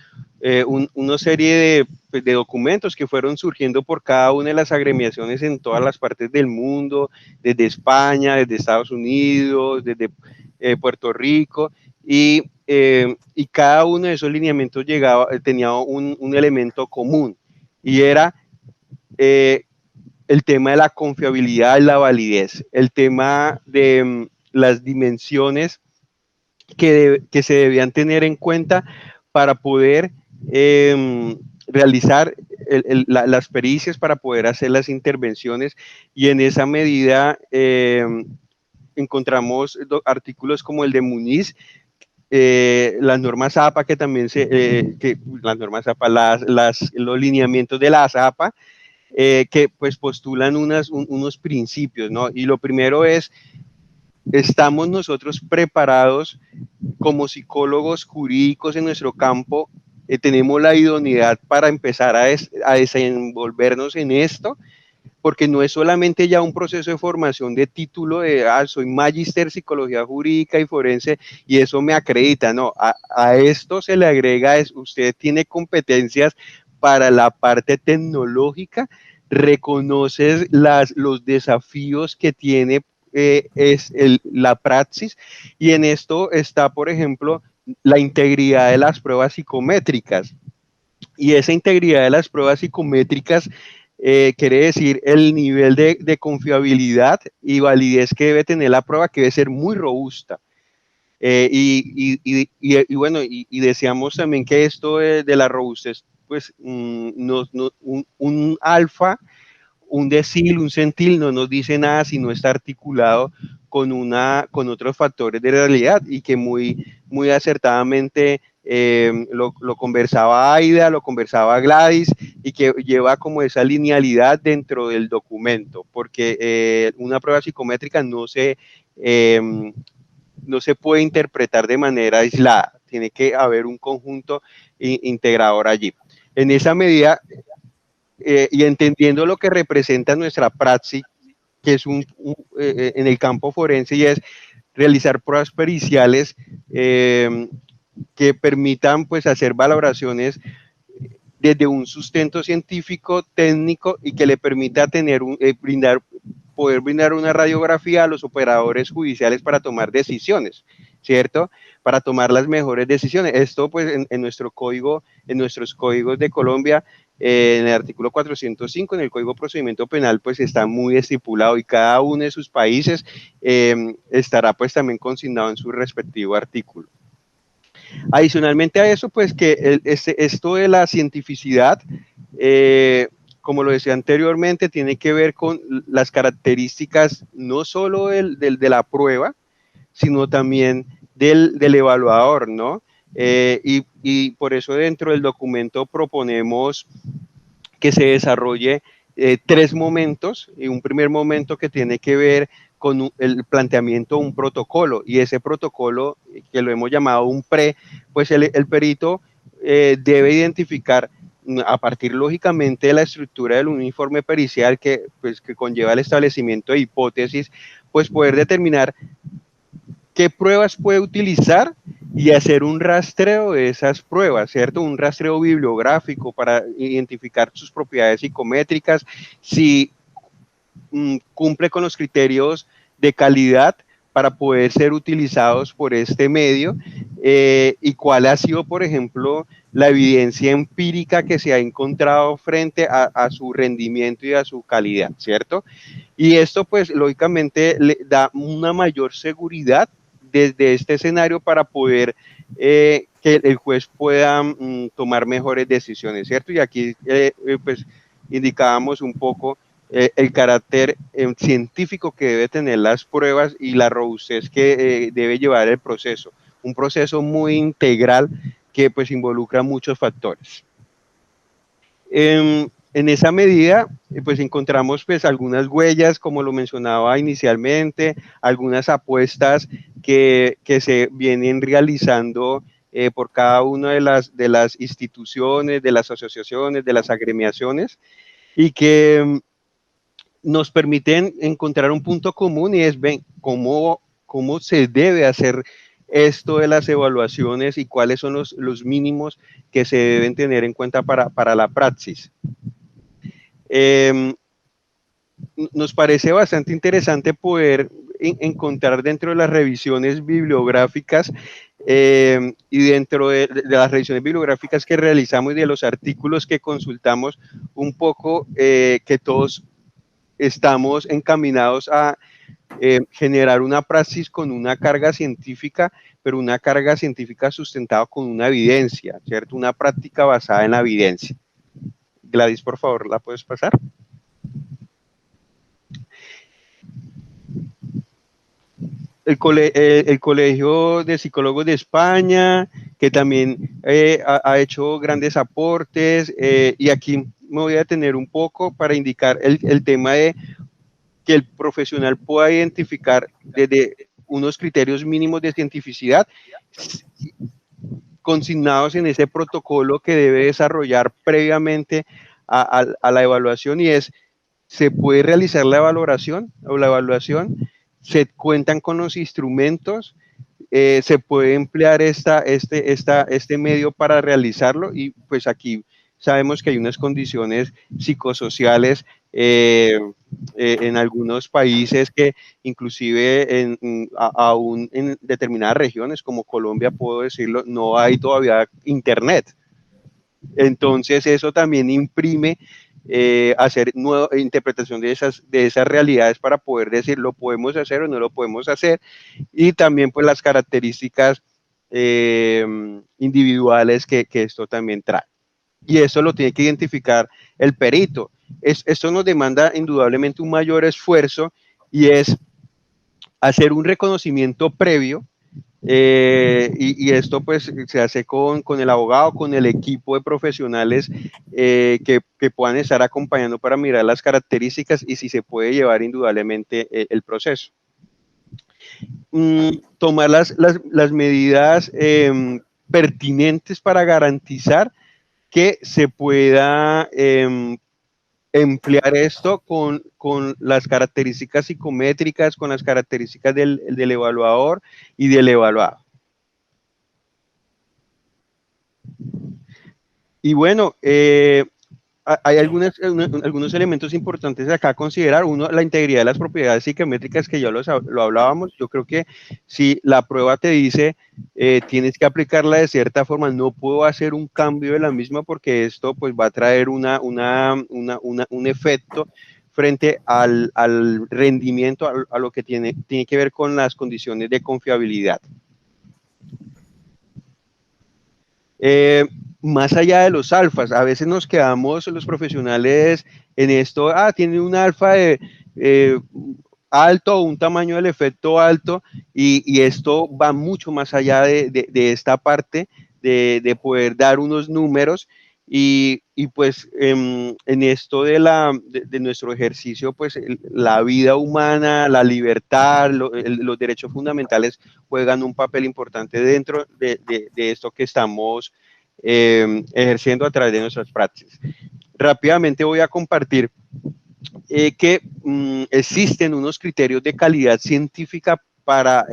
una serie de documentos que fueron surgiendo por cada una de las agremiaciones en todas las partes del mundo, desde España, desde Estados Unidos, desde Puerto Rico, y cada uno de esos lineamientos tenía un elemento común, y era el tema de la confiabilidad y la validez, el tema de las dimensiones que se debían tener en cuenta para poder realizar las pericias, para poder hacer las intervenciones, y en esa medida encontramos artículos como el de Muniz, las normas APA, que también las normas APA, los lineamientos de la APA, que pues postulan unos principios, ¿no? Y lo primero es, ¿estamos nosotros preparados como psicólogos jurídicos en nuestro campo? ¿Tenemos la idoneidad para empezar a desenvolvernos en esto? Porque no es solamente ya un proceso de formación de título de, soy magíster psicología jurídica y forense y eso me acredita, no, a esto se le agrega, usted tiene competencias para la parte tecnológica, reconoces los desafíos que tiene la praxis, y en esto está, por ejemplo, la integridad de las pruebas psicométricas, y esa integridad de las pruebas psicométricas quiere decir el nivel de confiabilidad y validez que debe tener la prueba, que debe ser muy robusta. Y bueno, y decíamos también que esto de la robustez, pues un alfa, un decil, un centil no nos dice nada si no está articulado con otros factores de realidad, y que muy acertadamente lo conversaba Aida, lo conversaba Gladys, y que lleva como esa linealidad dentro del documento, porque una prueba psicométrica no se puede interpretar de manera aislada, tiene que haber un conjunto integrador allí. En esa medida, y entendiendo lo que representa nuestra praxis, que es en el campo forense, y es realizar pruebas periciales que permitan pues hacer valoraciones desde un sustento científico, técnico, y que le permita poder brindar una radiografía a los operadores judiciales para tomar decisiones, ¿cierto? Para tomar las mejores decisiones. Esto pues en nuestros códigos de Colombia en el artículo 405 en el Código de Procedimiento Penal, pues está muy estipulado y cada uno de sus países estará pues también consignado en su respectivo artículo. Adicionalmente a eso, pues que esto de la cientificidad, como lo decía anteriormente, tiene que ver con las características no solo de la prueba, sino también del evaluador, ¿no? Y por eso dentro del documento proponemos que se desarrolle 3 momentos, y un primer momento que tiene que ver con el planteamiento de un protocolo, y ese protocolo, que lo hemos llamado un PRE, pues el perito debe identificar, a partir lógicamente de la estructura del uniforme pericial que conlleva el establecimiento de hipótesis, pues poder determinar qué pruebas puede utilizar y hacer un rastreo de esas pruebas, ¿cierto? Un rastreo bibliográfico para identificar sus propiedades psicométricas, si cumple con los criterios de calidad para poder ser utilizados por este medio, y cuál ha sido, por ejemplo, la evidencia empírica que se ha encontrado frente a su rendimiento y a su calidad, ¿cierto? Y esto, pues, lógicamente, le da una mayor seguridad desde este escenario para poder que el juez pueda tomar mejores decisiones, ¿cierto? Y aquí, pues, indicábamos un poco el carácter científico que debe tener las pruebas y la robustez que debe llevar el proceso. Un proceso muy integral que, pues, involucra muchos factores. En esa medida, pues encontramos pues algunas huellas, como lo mencionaba inicialmente, algunas apuestas que se vienen realizando por cada una de las instituciones, de las asociaciones, de las agremiaciones, y que nos permiten encontrar un punto común, y es ven, cómo se debe hacer esto de las evaluaciones y cuáles son los mínimos que se deben tener en cuenta para la praxis. Nos parece bastante interesante poder encontrar dentro de las revisiones bibliográficas y dentro de las revisiones bibliográficas que realizamos y de los artículos que consultamos, un poco que todos estamos encaminados a generar una praxis con una carga científica, pero una carga científica sustentada con una evidencia, ¿cierto? Una práctica basada en la evidencia. Gladys, por favor, ¿la puedes pasar? El Colegio de Psicólogos de España, que también ha hecho grandes aportes, y aquí me voy a detener un poco para indicar el tema de que el profesional pueda identificar desde unos criterios mínimos de cientificidad consignados en ese protocolo que debe desarrollar previamente a la evaluación, y es: se puede realizar la valoración o la evaluación, se cuentan con los instrumentos, se puede emplear este medio para realizarlo, y pues aquí sabemos que hay unas condiciones psicosociales en algunos países que inclusive aún en determinadas regiones como Colombia, puedo decirlo, no hay todavía internet. Entonces eso también imprime hacer nueva interpretación de esas realidades para poder decir lo podemos hacer o no lo podemos hacer, y también pues las características individuales que esto también trae. Y eso lo tiene que identificar el perito. Esto nos demanda indudablemente un mayor esfuerzo, y es hacer un reconocimiento previo, y esto pues se hace con el abogado, con el equipo de profesionales que puedan estar acompañando para mirar las características y si se puede llevar indudablemente el proceso. Tomar las medidas pertinentes para garantizar que se pueda emplear esto con las características psicométricas, con las características del evaluador y del evaluado. Y bueno, hay algunos elementos importantes acá a considerar. Uno, la integridad de las propiedades psicométricas, que ya lo hablábamos. Yo creo que si la prueba te dice tienes que aplicarla de cierta forma, no puedo hacer un cambio de la misma, porque esto pues va a traer un efecto frente al rendimiento, a lo que tiene que ver con las condiciones de confiabilidad. Más allá de los alfas, a veces nos quedamos los profesionales en esto, tiene un alfa de alto, un tamaño del efecto alto, y esto va mucho más allá de esta parte de poder dar unos números, y pues en esto de nuestro ejercicio, pues la vida humana, la libertad, los derechos fundamentales juegan un papel importante dentro de esto que estamos ejerciendo a través de nuestras prácticas. Rápidamente voy a compartir que existen unos criterios de calidad científica para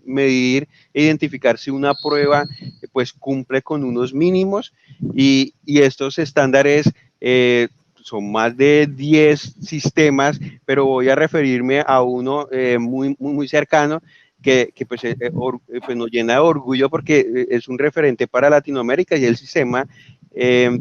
medir e identificar si una prueba pues cumple con unos mínimos, y estos estándares son más de 10 sistemas, pero voy a referirme a uno muy cercano, que pues, pues nos llena de orgullo, porque es un referente para Latinoamérica, y el sistema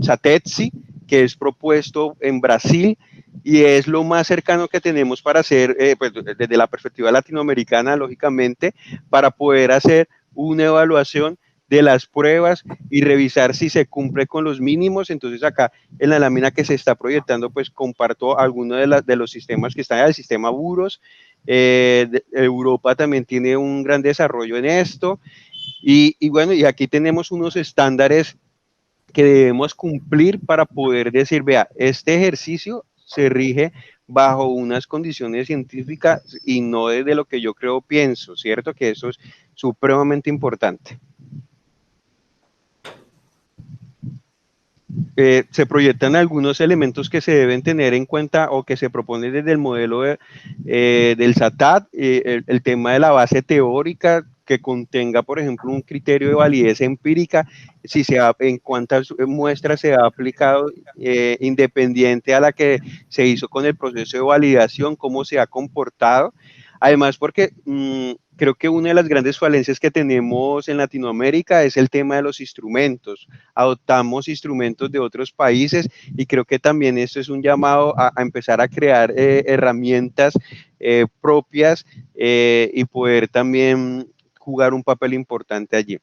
SATETSI, que es propuesto en Brasil, y es lo más cercano que tenemos para hacer, pues desde la perspectiva latinoamericana, lógicamente, para poder hacer una evaluación de las pruebas y revisar si se cumple con los mínimos. Entonces acá en la lámina que se está proyectando, pues comparto algunos de los sistemas que están, el sistema Buros. Europa también tiene un gran desarrollo en esto, y bueno, y aquí tenemos unos estándares que debemos cumplir para poder decir, vea, este ejercicio se rige bajo unas condiciones científicas y no desde lo que yo creo, pienso, ¿cierto? Que eso es supremamente importante. Se proyectan algunos elementos que se deben tener en cuenta, o que se propone desde el modelo del SATAT, el tema de la base teórica, que contenga, por ejemplo, un criterio de validez empírica, si en cuántas muestras se ha aplicado, independiente a la que se hizo con el proceso de validación, cómo se ha comportado. Además, porque creo que una de las grandes falencias que tenemos en Latinoamérica es el tema de los instrumentos. Adoptamos instrumentos de otros países, y creo que también esto es un llamado a empezar a crear herramientas propias, y poder también jugar un papel importante allí.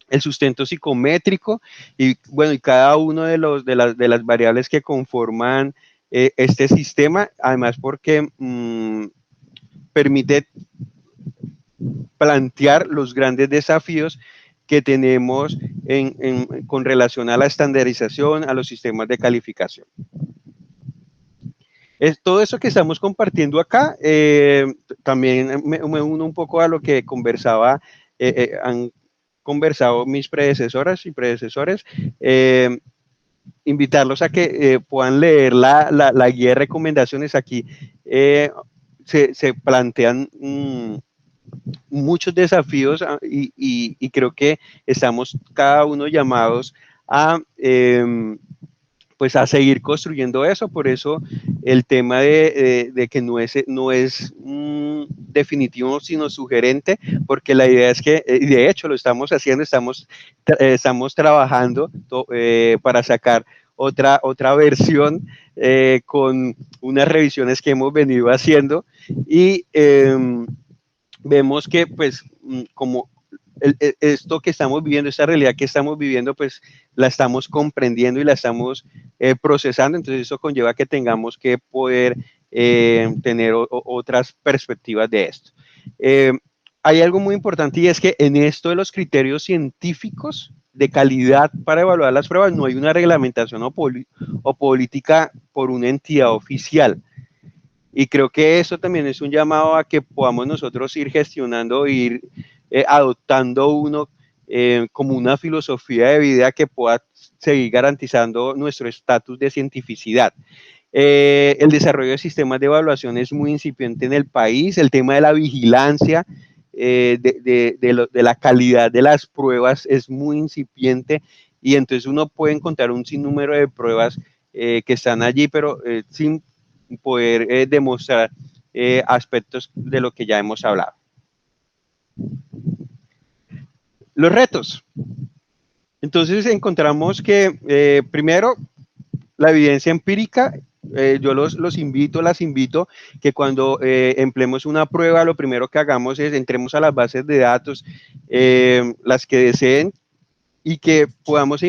El sustento psicométrico, y bueno, y cada uno de las variables que conforman este sistema, además porque permite plantear los grandes desafíos que tenemos con relación a la estandarización, a los sistemas de calificación. Todo eso que estamos compartiendo acá, también me uno un poco a lo que han conversado mis predecesoras y predecesores, invitarlos a que puedan leer la guía de recomendaciones. Aquí se plantean muchos desafíos, y creo que estamos cada uno llamados a pues a seguir construyendo eso. Por eso el tema de que no es definitivo, sino sugerente, porque la idea es que, de hecho lo estamos haciendo, estamos trabajando para sacar otra versión con unas revisiones que hemos venido haciendo, y vemos que pues como esto que estamos viviendo, esta realidad que estamos viviendo, pues la estamos comprendiendo y la estamos procesando. Entonces eso conlleva que tengamos que poder tener otras perspectivas de esto. Hay algo muy importante, y es que en esto de los criterios científicos de calidad para evaluar las pruebas, no hay una reglamentación o política por una entidad oficial. Y creo que eso también es un llamado a que podamos nosotros ir gestionando, ir adoptando uno como una filosofía de vida que pueda seguir garantizando nuestro estatus de cientificidad. El desarrollo de sistemas de evaluación es muy incipiente en el país. El tema de la vigilancia de la calidad de las pruebas es muy incipiente, y entonces uno puede encontrar un sinnúmero de pruebas que están allí, pero sin poder demostrar aspectos de lo que ya hemos hablado. Los retos. Entonces encontramos que primero la evidencia empírica, yo las invito que cuando empleemos una prueba, lo primero que hagamos es entremos a las bases de datos, las que deseen, y que podamos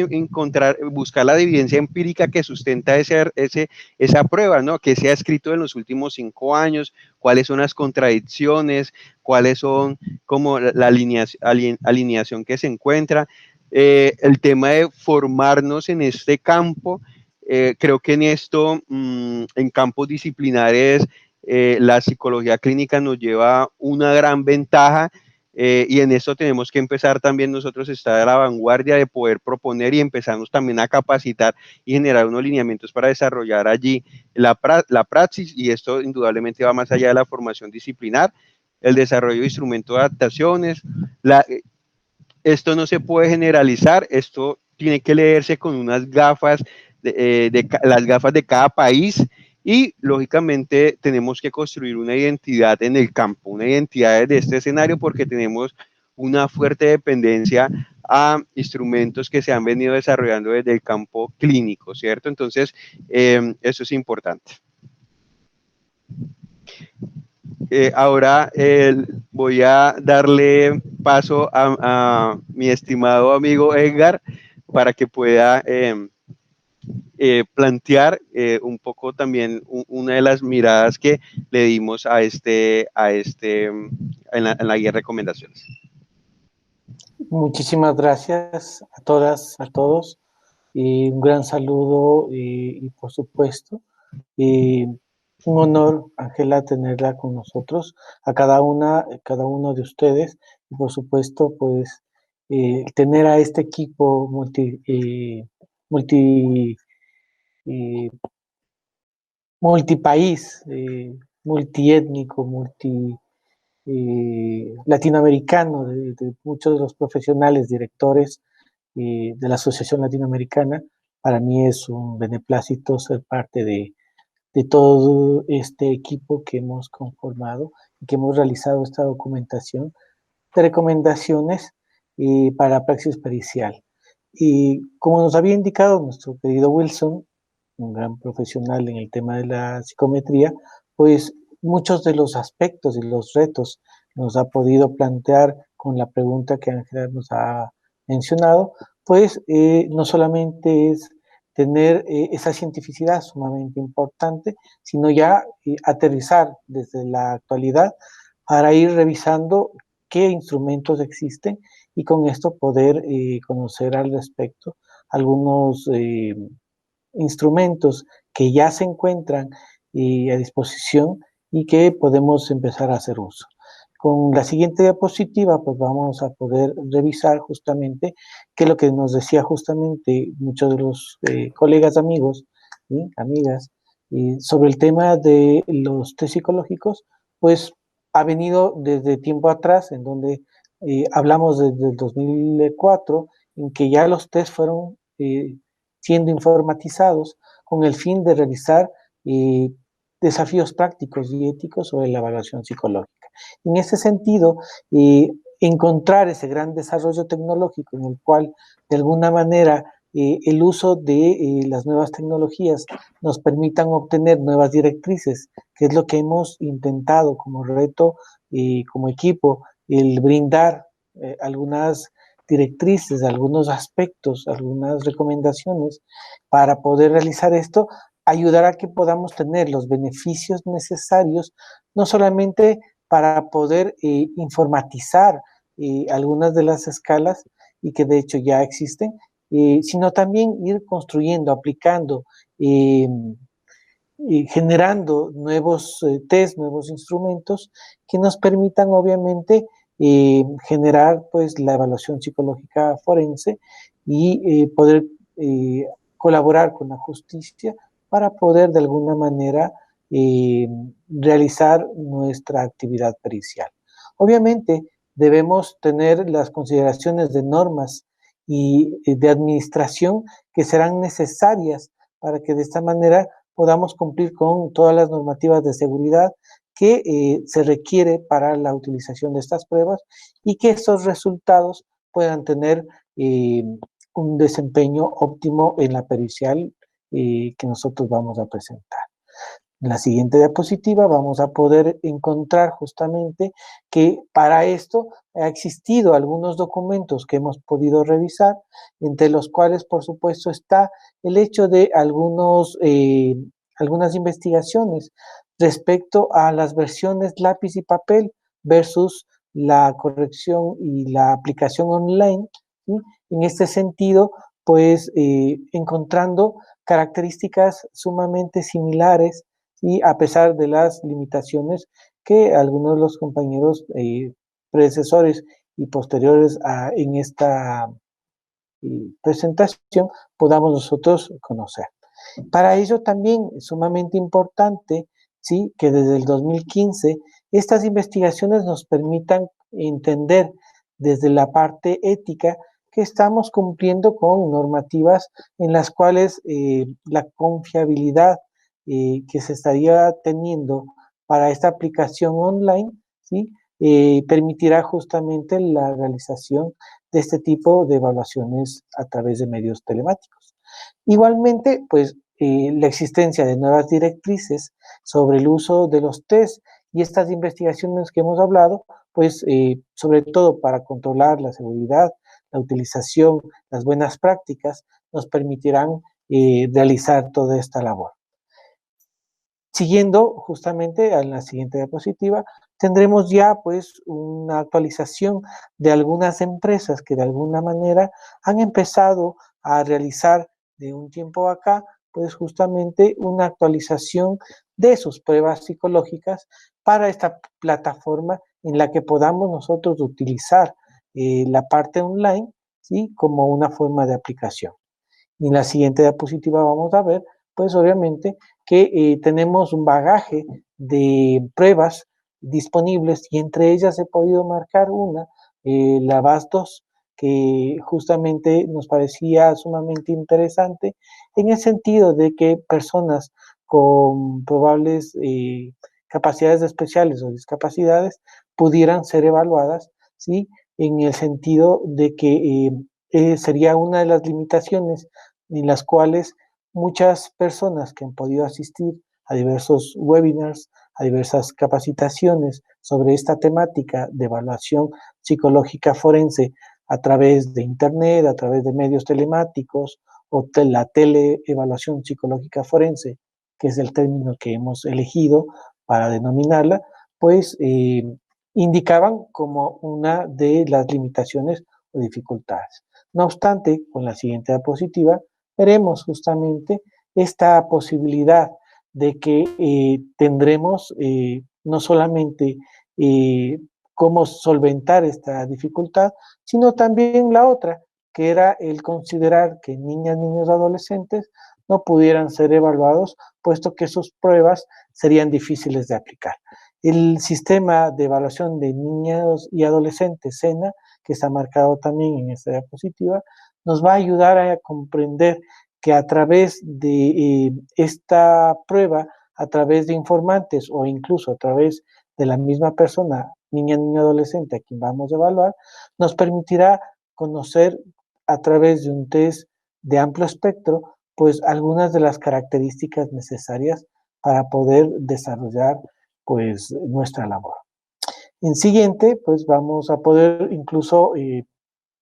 buscar la evidencia empírica que sustenta esa prueba, ¿no? Que se ha escrito en los últimos 5 años, cuáles son las contradicciones, cuáles son como la alineación que se encuentra. El tema de formarnos en este campo, creo que en esto, en campos disciplinares, la psicología clínica nos lleva una gran ventaja. Y en esto tenemos que empezar también nosotros a estar a la vanguardia de poder proponer y empezarnos también a capacitar y generar unos lineamientos para desarrollar allí la praxis, y esto indudablemente va más allá de la formación disciplinar, el desarrollo de instrumentos de adaptaciones. Esto no se puede generalizar, esto tiene que leerse con unas gafas, las gafas de cada país, y lógicamente tenemos que construir una identidad en el campo, una identidad de este escenario, porque tenemos una fuerte dependencia a instrumentos que se han venido desarrollando desde el campo clínico, ¿cierto? Entonces, eso es importante. Ahora voy a darle paso a mi estimado amigo Edgar para que pueda plantear un poco también una de las miradas que le dimos en la guía de recomendaciones. Muchísimas gracias a todas, a todos. Un gran saludo y por supuesto, un honor, Ángela, tenerla con nosotros, a cada uno de ustedes, y por supuesto, pues, tener a este equipo multipaís, multiétnico, latinoamericano, de muchos de los profesionales, directores de la Asociación Latinoamericana. Para mí es un beneplácito ser parte de todo este equipo que hemos conformado y que hemos realizado esta documentación de recomendaciones para praxis pericial. Y como nos había indicado nuestro querido Wilson, un gran profesional en el tema de la psicometría, pues muchos de los aspectos y los retos nos ha podido plantear con la pregunta que Ángela nos ha mencionado, pues no solamente es tener esa cientificidad sumamente importante, sino ya aterrizar desde la actualidad para ir revisando qué instrumentos existen y con esto poder conocer al respecto algunos instrumentos que ya se encuentran a disposición y que podemos empezar a hacer uso. Con la siguiente diapositiva, pues vamos a poder revisar justamente qué es lo que nos decía justamente muchos de los colegas, amigos y amigas, sobre el tema de los test psicológicos, pues ha venido desde tiempo atrás, en donde hablamos desde el 2004, en que ya los test fueron siendo informatizados con el fin de realizar desafíos prácticos y éticos sobre la evaluación psicológica. En ese sentido, encontrar ese gran desarrollo tecnológico en el cual, de alguna manera, el uso de las nuevas tecnologías nos permitan obtener nuevas directrices, que es lo que hemos intentado como reto, como equipo, el brindar algunas directrices, algunos aspectos, algunas recomendaciones para poder realizar esto, ayudar a que podamos tener los beneficios necesarios, no solamente para poder informatizar algunas de las escalas y que de hecho ya existen, sino también ir construyendo, aplicando, generando nuevos test, nuevos instrumentos que nos permitan obviamente generar pues la evaluación psicológica forense y poder colaborar con la justicia para poder de alguna manera realizar nuestra actividad pericial. Obviamente debemos tener las consideraciones de normas y de administración que serán necesarias para que de esta manera podamos cumplir con todas las normativas de seguridad que se requiere para la utilización de estas pruebas y que estos resultados puedan tener un desempeño óptimo en la pericial que nosotros vamos a presentar. En la siguiente diapositiva vamos a poder encontrar justamente que para esto ha existido algunos documentos que hemos podido revisar, entre los cuales por supuesto está el hecho de algunas investigaciones respecto a las versiones lápiz y papel versus la corrección y la aplicación online, ¿sí? En este sentido, pues encontrando características sumamente similares y a pesar de las limitaciones que algunos de los compañeros predecesores y posteriores en esta presentación podamos nosotros conocer. Para ello también es sumamente importante, ¿sí?, que desde el 2015 estas investigaciones nos permitan entender desde la parte ética que estamos cumpliendo con normativas en las cuales la confiabilidad que se estaría teniendo para esta aplicación online, ¿sí?, permitirá justamente la realización de este tipo de evaluaciones a través de medios telemáticos. Igualmente, pues la existencia de nuevas directrices sobre el uso de los test y estas investigaciones que hemos hablado, pues sobre todo para controlar la seguridad, la utilización, las buenas prácticas, nos permitirán realizar toda esta labor. Siguiendo justamente a la siguiente diapositiva, tendremos ya pues una actualización de algunas empresas que de alguna manera han empezado a realizar de un tiempo acá pues justamente una actualización de sus pruebas psicológicas para esta plataforma en la que podamos nosotros utilizar la parte online, ¿sí?, como una forma de aplicación. Y en la siguiente diapositiva vamos a ver, pues obviamente, que tenemos un bagaje de pruebas disponibles y entre ellas he podido marcar una, la VAS-2, que justamente nos parecía sumamente interesante en el sentido de que personas con probables capacidades especiales o discapacidades pudieran ser evaluadas, ¿sí?, en el sentido de que sería una de las limitaciones en las cuales muchas personas que han podido asistir a diversos webinars, a diversas capacitaciones sobre esta temática de evaluación psicológica forense a través de internet, a través de medios telemáticos o la teleevaluación psicológica forense, que es el término que hemos elegido para denominarla, pues indicaban como una de las limitaciones o dificultades. No obstante, con la siguiente diapositiva, veremos justamente esta posibilidad de que tendremos no solamente cómo solventar esta dificultad, sino también la otra, que era el considerar que niñas, niños, adolescentes no pudieran ser evaluados, puesto que sus pruebas serían difíciles de aplicar. El sistema de evaluación de niños y adolescentes, SENA, que está marcado también en esta diapositiva, nos va a ayudar a comprender que a través de esta prueba, a través de informantes o incluso a través de la misma persona, niña, niño, adolescente, a quien vamos a evaluar, nos permitirá conocer a través de un test de amplio espectro, pues algunas de las características necesarias para poder desarrollar pues nuestra labor. En siguiente, pues vamos a poder incluso,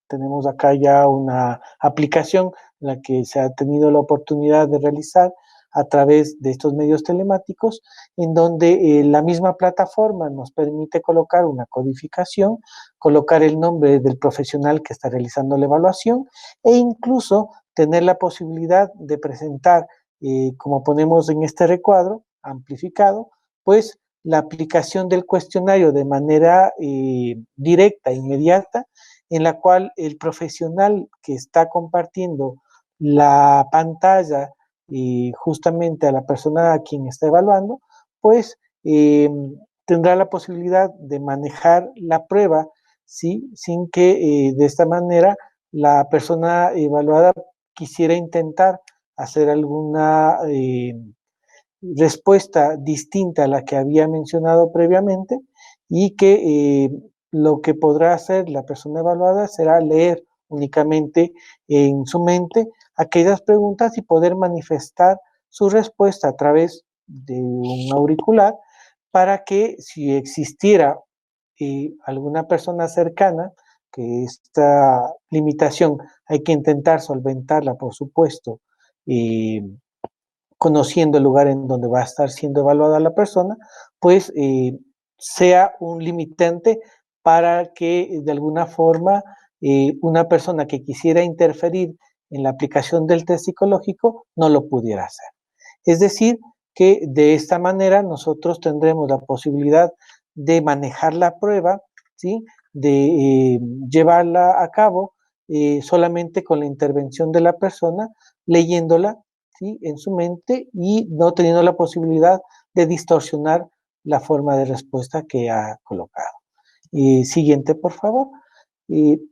tenemos acá ya una aplicación en la que se ha tenido la oportunidad de realizar a través de estos medios telemáticos, en donde la misma plataforma nos permite colocar una codificación, colocar el nombre del profesional que está realizando la evaluación e incluso tener la posibilidad de presentar, como ponemos en este recuadro, amplificado, pues la aplicación del cuestionario de manera directa, inmediata, en la cual el profesional que está compartiendo la pantalla justamente a la persona a quien está evaluando, pues tendrá la posibilidad de manejar la prueba, ¿sí?, sin que de esta manera la persona evaluada quisiera intentar hacer alguna respuesta distinta a la que había mencionado previamente, y que lo que podrá hacer la persona evaluada será leer únicamente en su mente aquellas preguntas y poder manifestar su respuesta a través de un auricular, para que si existiera alguna persona cercana, que esta limitación hay que intentar solventarla, por supuesto, conociendo el lugar en donde va a estar siendo evaluada la persona, pues sea un limitante para que de alguna forma una persona que quisiera interferir en la aplicación del test psicológico no lo pudiera hacer. Es decir, que de esta manera nosotros tendremos la posibilidad de manejar la prueba, ¿sí? De llevarla a cabo solamente con la intervención de la persona, leyéndola, ¿sí? En su mente, y no teniendo la posibilidad de distorsionar la forma de respuesta que ha colocado. Siguiente, por favor.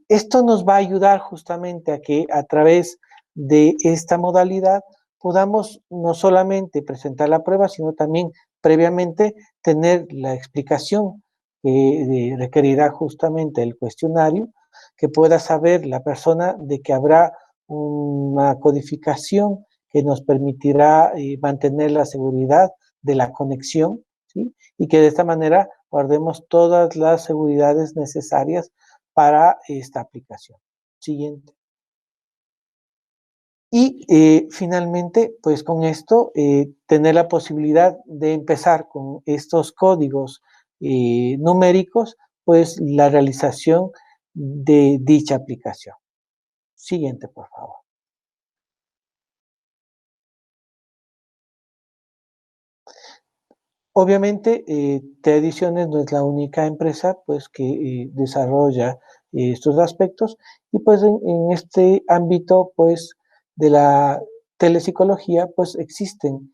Esto nos va a ayudar justamente a que a través de esta modalidad podamos no solamente presentar la prueba, sino también previamente tener la explicación que requerirá justamente el cuestionario, que pueda saber la persona de que habrá una codificación que nos permitirá mantener la seguridad de la conexión, ¿sí? Y que de esta manera guardemos todas las seguridades necesarias para esta aplicación. Siguiente. Y finalmente, pues con esto, tener la posibilidad de empezar con estos códigos numéricos, pues la realización de dicha aplicación. Siguiente, por favor. Obviamente, T-Ediciones no es la única empresa pues, que desarrolla estos aspectos, y pues en este ámbito pues, de la telepsicología pues, existen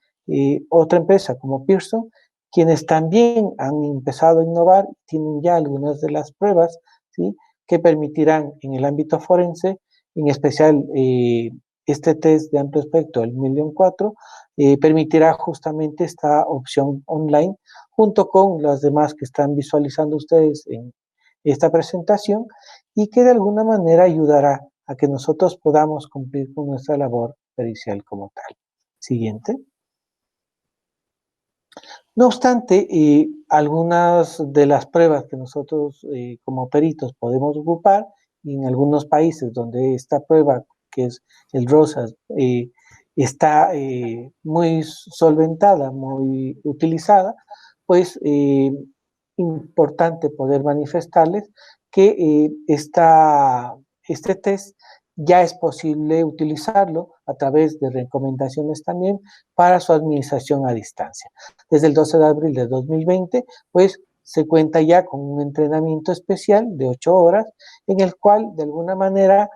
otra empresa como Pearson, quienes también han empezado a innovar, tienen ya algunas de las pruebas, ¿sí? Que permitirán en el ámbito forense, en especial este test de amplio espectro, el Million4, permitirá justamente esta opción online, junto con las demás que están visualizando ustedes en esta presentación, y que de alguna manera ayudará a que nosotros podamos cumplir con nuestra labor pericial como tal. Siguiente. No obstante, algunas de las pruebas que nosotros como peritos podemos ocupar, y en algunos países donde esta prueba, que es el ROSAS, está muy solventada, muy utilizada, pues importante poder manifestarles que este test ya es posible utilizarlo a través de recomendaciones también para su administración a distancia. Desde el 12 de abril de 2020, pues se cuenta ya con un entrenamiento especial de 8 horas, en el cual de alguna manera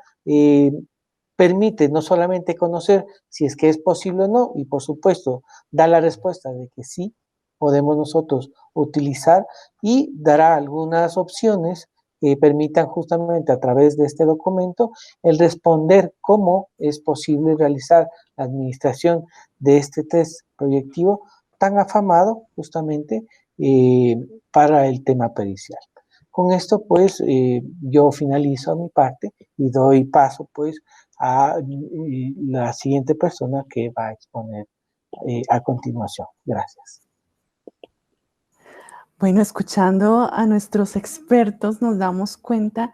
permite no solamente conocer si es que es posible o no, y por supuesto da la respuesta de que sí podemos nosotros utilizar, y dará algunas opciones que permitan justamente a través de este documento el responder cómo es posible realizar la administración de este test proyectivo tan afamado justamente para el tema pericial. Con esto pues yo finalizo mi parte y doy paso pues a la siguiente persona que va a exponer a continuación. Gracias. Bueno, escuchando a nuestros expertos nos damos cuenta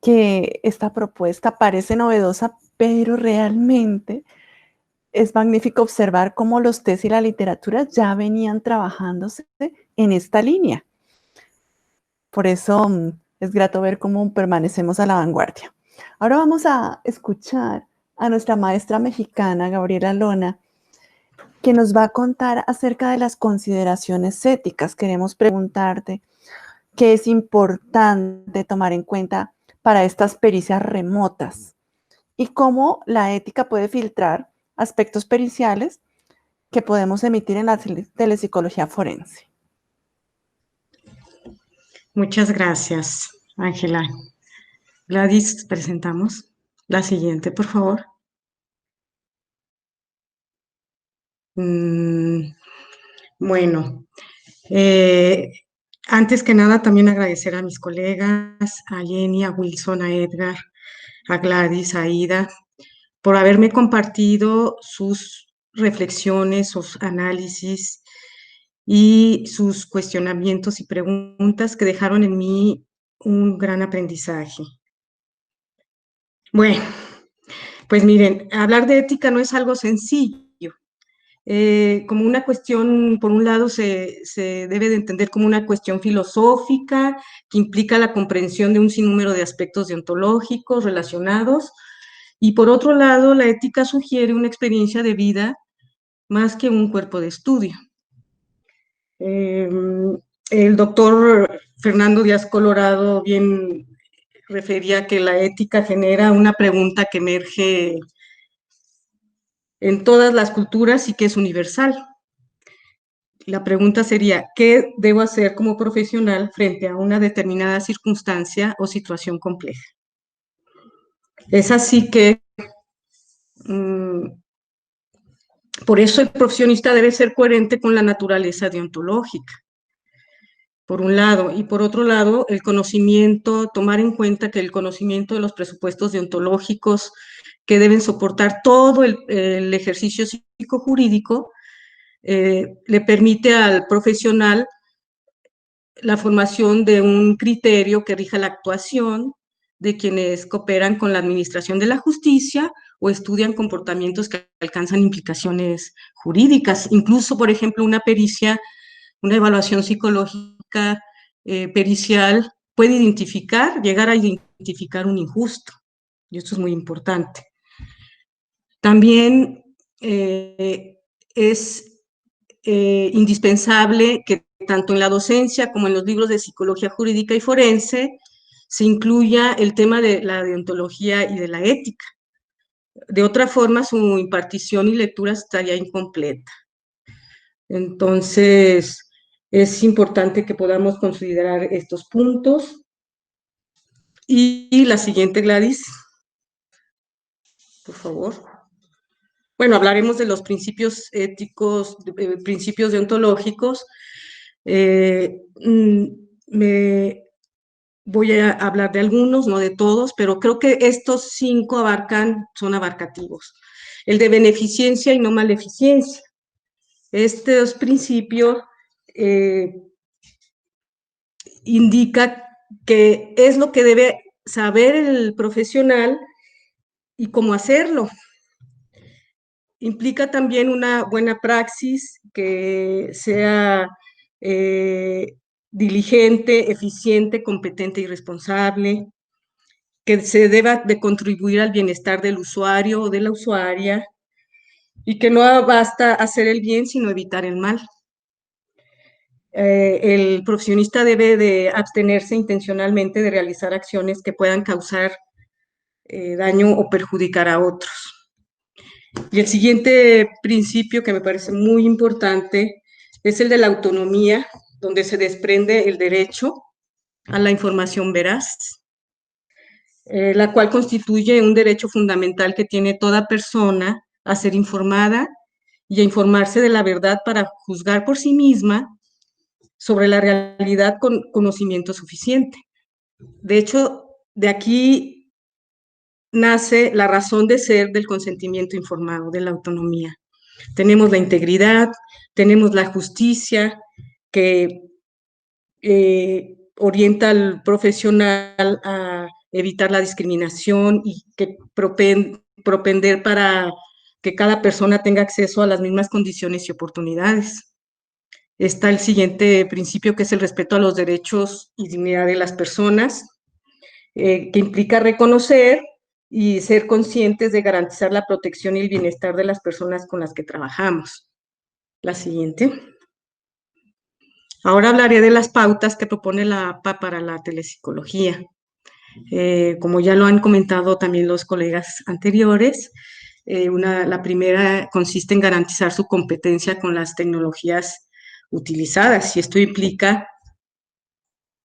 que esta propuesta parece novedosa, pero realmente es magnífico observar cómo los test y la literatura ya venían trabajándose en esta línea. Por eso es grato ver cómo permanecemos a la vanguardia. Ahora vamos a escuchar a nuestra maestra mexicana, Gabriela Lona, que nos va a contar acerca de las consideraciones éticas. Queremos preguntarte qué es importante tomar en cuenta para estas pericias remotas y cómo la ética puede filtrar aspectos periciales que podemos emitir en la telepsicología forense. Muchas gracias, Ángela. Gladys, presentamos la siguiente, por favor. Bueno, antes que nada también agradecer a mis colegas, a Jenny, a Wilson, a Edgar, a Gladys, a Ida, por haberme compartido sus reflexiones, sus análisis y sus cuestionamientos y preguntas que dejaron en mí un gran aprendizaje. Bueno, pues miren, hablar de ética no es algo sencillo. Como una cuestión, por un lado, se debe de entender como una cuestión filosófica que implica la comprensión de un sinnúmero de aspectos deontológicos relacionados, y por otro lado, la ética sugiere una experiencia de vida más que un cuerpo de estudio. El doctor Fernando Díaz Colorado bien refería que la ética genera una pregunta que emerge en todas las culturas y que es universal. La pregunta sería, ¿qué debo hacer como profesional frente a una determinada circunstancia o situación compleja? Es así que, por eso el profesionista debe ser coherente con la naturaleza deontológica, por un lado, y por otro lado, el conocimiento, tomar en cuenta que el conocimiento de los presupuestos deontológicos que deben soportar todo el ejercicio psicojurídico le permite al profesional la formación de un criterio que rija la actuación de quienes cooperan con la administración de la justicia o estudian comportamientos que alcanzan implicaciones jurídicas. Incluso, por ejemplo, una pericia, una evaluación psicológica pericial puede llegar a identificar un injusto, y esto es muy importante. También es indispensable que tanto en la docencia como en los libros de psicología jurídica y forense se incluya el tema de la deontología y de la ética. De otra forma, su impartición y lectura estaría incompleta. Entonces, es importante que podamos considerar estos puntos. Y la siguiente, Gladys, por favor. Bueno, hablaremos de los principios éticos, principios deontológicos. Me voy a hablar de algunos, no de todos, pero creo que estos 5 son abarcativos. El de beneficencia y no maleficencia. Estos principios indica que es lo que debe saber el profesional y cómo hacerlo. Implica también una buena praxis, que sea diligente, eficiente, competente y responsable, que se deba de contribuir al bienestar del usuario o de la usuaria, y que no basta hacer el bien, sino evitar el mal. El profesionista debe de abstenerse intencionalmente de realizar acciones que puedan causar daño o perjudicar a otros. Y el siguiente principio que me parece muy importante es el de la autonomía, donde se desprende el derecho a la información veraz, la cual constituye un derecho fundamental que tiene toda persona a ser informada y a informarse de la verdad para juzgar por sí misma sobre la realidad con conocimiento suficiente. De hecho, de aquí nace la razón de ser del consentimiento informado, de la autonomía. Tenemos la integridad, tenemos la justicia que orienta al profesional a evitar la discriminación y que propender para que cada persona tenga acceso a las mismas condiciones y oportunidades. Está el siguiente principio, que es el respeto a los derechos y dignidad de las personas, que implica reconocer y ser conscientes de garantizar la protección y el bienestar de las personas con las que trabajamos. La siguiente. Ahora hablaré de las pautas que propone la APA para la telepsicología. Como ya lo han comentado también los colegas anteriores, la primera consiste en garantizar su competencia con las tecnologías utilizadas, y esto implica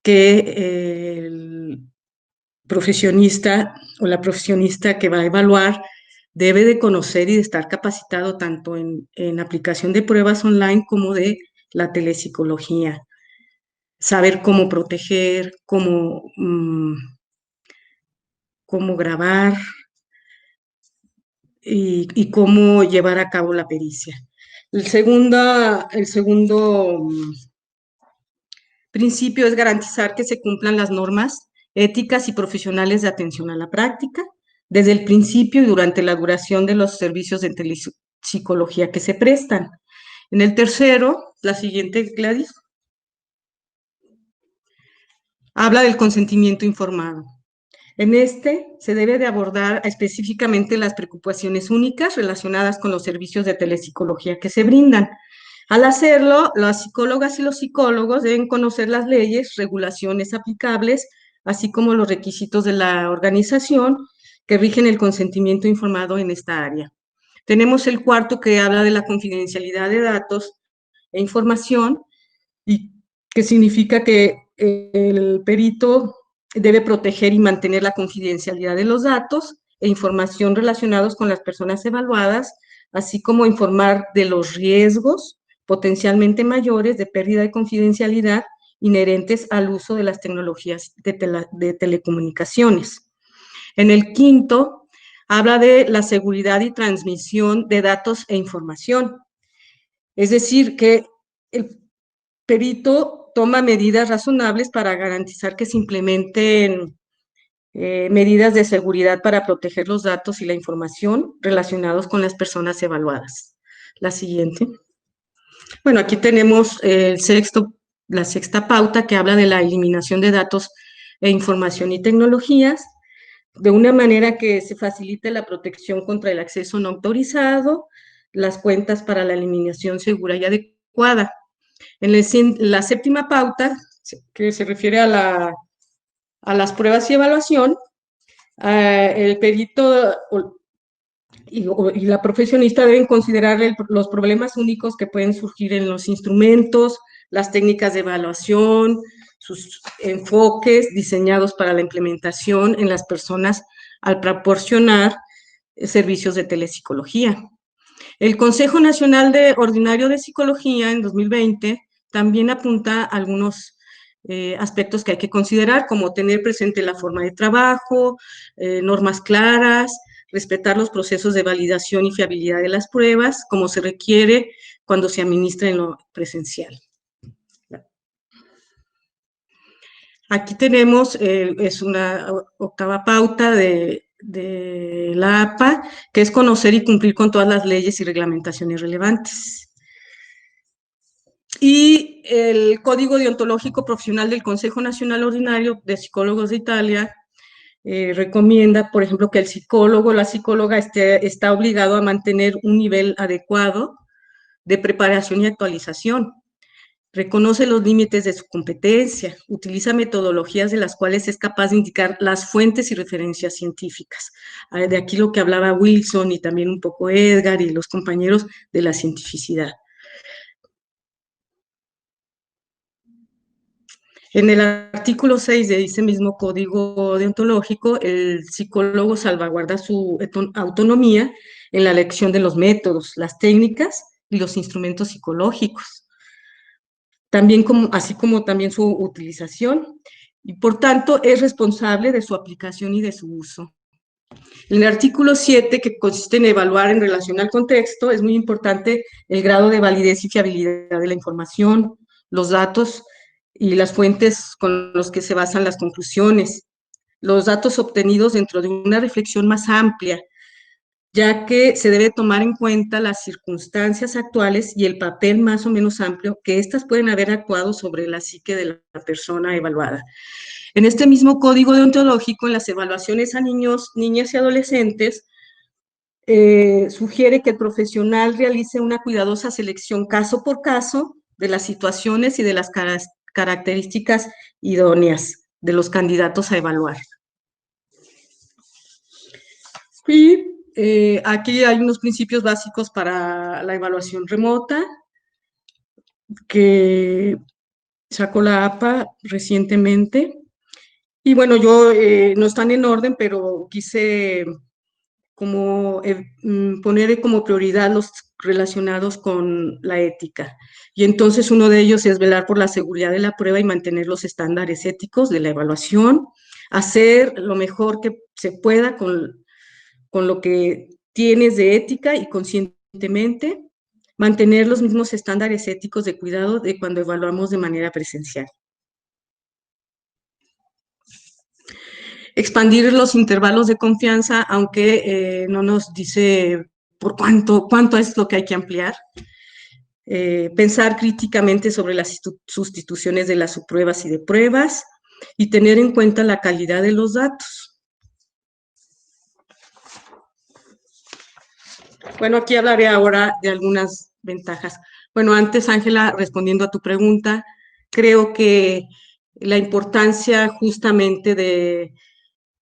que el profesionista o la profesionista que va a evaluar debe de conocer y de estar capacitado tanto en aplicación de pruebas online como de la telepsicología. Saber cómo proteger, cómo grabar y cómo llevar a cabo la pericia. El segundo principio es garantizar que se cumplan las normas éticas y profesionales de atención a la práctica, desde el principio y durante la duración de los servicios de telepsicología que se prestan. En el tercero, la siguiente, Gladys, habla del consentimiento informado. En este se debe de abordar específicamente las preocupaciones únicas relacionadas con los servicios de telepsicología que se brindan. Al hacerlo, las psicólogas y los psicólogos deben conocer las leyes, regulaciones aplicables, así como los requisitos de la organización que rigen el consentimiento informado en esta área. Tenemos el cuarto, que habla de la confidencialidad de datos e información, y que significa que el perito debe proteger y mantener la confidencialidad de los datos e información relacionados con las personas evaluadas, así como informar de los riesgos potencialmente mayores de pérdida de confidencialidad inherentes al uso de las tecnologías de telecomunicaciones. En el quinto, habla de la seguridad y transmisión de datos e información. Es decir, que el perito toma medidas razonables para garantizar que se implementen medidas de seguridad para proteger los datos y la información relacionados con las personas evaluadas. La siguiente. Bueno, aquí tenemos la sexta pauta, que habla de la eliminación de datos e información y tecnologías, de una manera que se facilite la protección contra el acceso no autorizado, las cuentas para la eliminación segura y adecuada. En la séptima pauta, que se refiere a las pruebas y evaluación, el perito y la profesionista deben considerar los problemas únicos que pueden surgir en los instrumentos, las técnicas de evaluación, sus enfoques diseñados para la implementación en las personas al proporcionar servicios de telepsicología. El Consejo Nacional Ordinario de Psicología en 2020 también apunta a algunos aspectos que hay que considerar, como tener presente la forma de trabajo, normas claras, respetar los procesos de validación y fiabilidad de las pruebas, como se requiere cuando se administra en lo presencial. Aquí tenemos, es una octava pauta de la APA, que es conocer y cumplir con todas las leyes y reglamentaciones relevantes. Y el Código Deontológico Profesional del Consejo Nacional Ordinario de Psicólogos de Italia recomienda, por ejemplo, que el psicólogo o la psicóloga está obligado a mantener un nivel adecuado de preparación y actualización. Reconoce los límites de su competencia, utiliza metodologías de las cuales es capaz de indicar las fuentes y referencias científicas. De aquí lo que hablaba Wilson y también un poco Edgar y los compañeros de la cientificidad. En el artículo 6 de ese mismo código deontológico, el psicólogo salvaguarda su autonomía en la elección de los métodos, las técnicas y los instrumentos psicológicos, también así como también su utilización, y por tanto es responsable de su aplicación y de su uso. En el artículo 7, que consiste en evaluar en relación al contexto, es muy importante el grado de validez y fiabilidad de la información, los datos y las fuentes con los que se basan las conclusiones, los datos obtenidos dentro de una reflexión más amplia, ya que se debe tomar en cuenta las circunstancias actuales y el papel más o menos amplio que éstas pueden haber actuado sobre la psique de la persona evaluada. En este mismo código deontológico, en las evaluaciones a niños, niñas y adolescentes, sugiere que el profesional realice una cuidadosa selección caso por caso de las situaciones y de las características idóneas de los candidatos a evaluar. Y aquí hay unos principios básicos para la evaluación remota que sacó la APA recientemente. Y bueno, no están en orden, pero quise poner como prioridad los relacionados con la ética. Y entonces uno de ellos es velar por la seguridad de la prueba y mantener los estándares éticos de la evaluación, hacer lo mejor que se pueda con lo que tienes de ética y conscientemente, mantener los mismos estándares éticos de cuidado de cuando evaluamos de manera presencial. Expandir los intervalos de confianza, aunque no nos dice por cuánto es lo que hay que ampliar. Pensar críticamente sobre las sustituciones de las subpruebas y de pruebas y tener en cuenta la calidad de los datos. Bueno, aquí hablaré ahora de algunas ventajas. Bueno, antes, Ángela, respondiendo a tu pregunta, creo que la importancia justamente de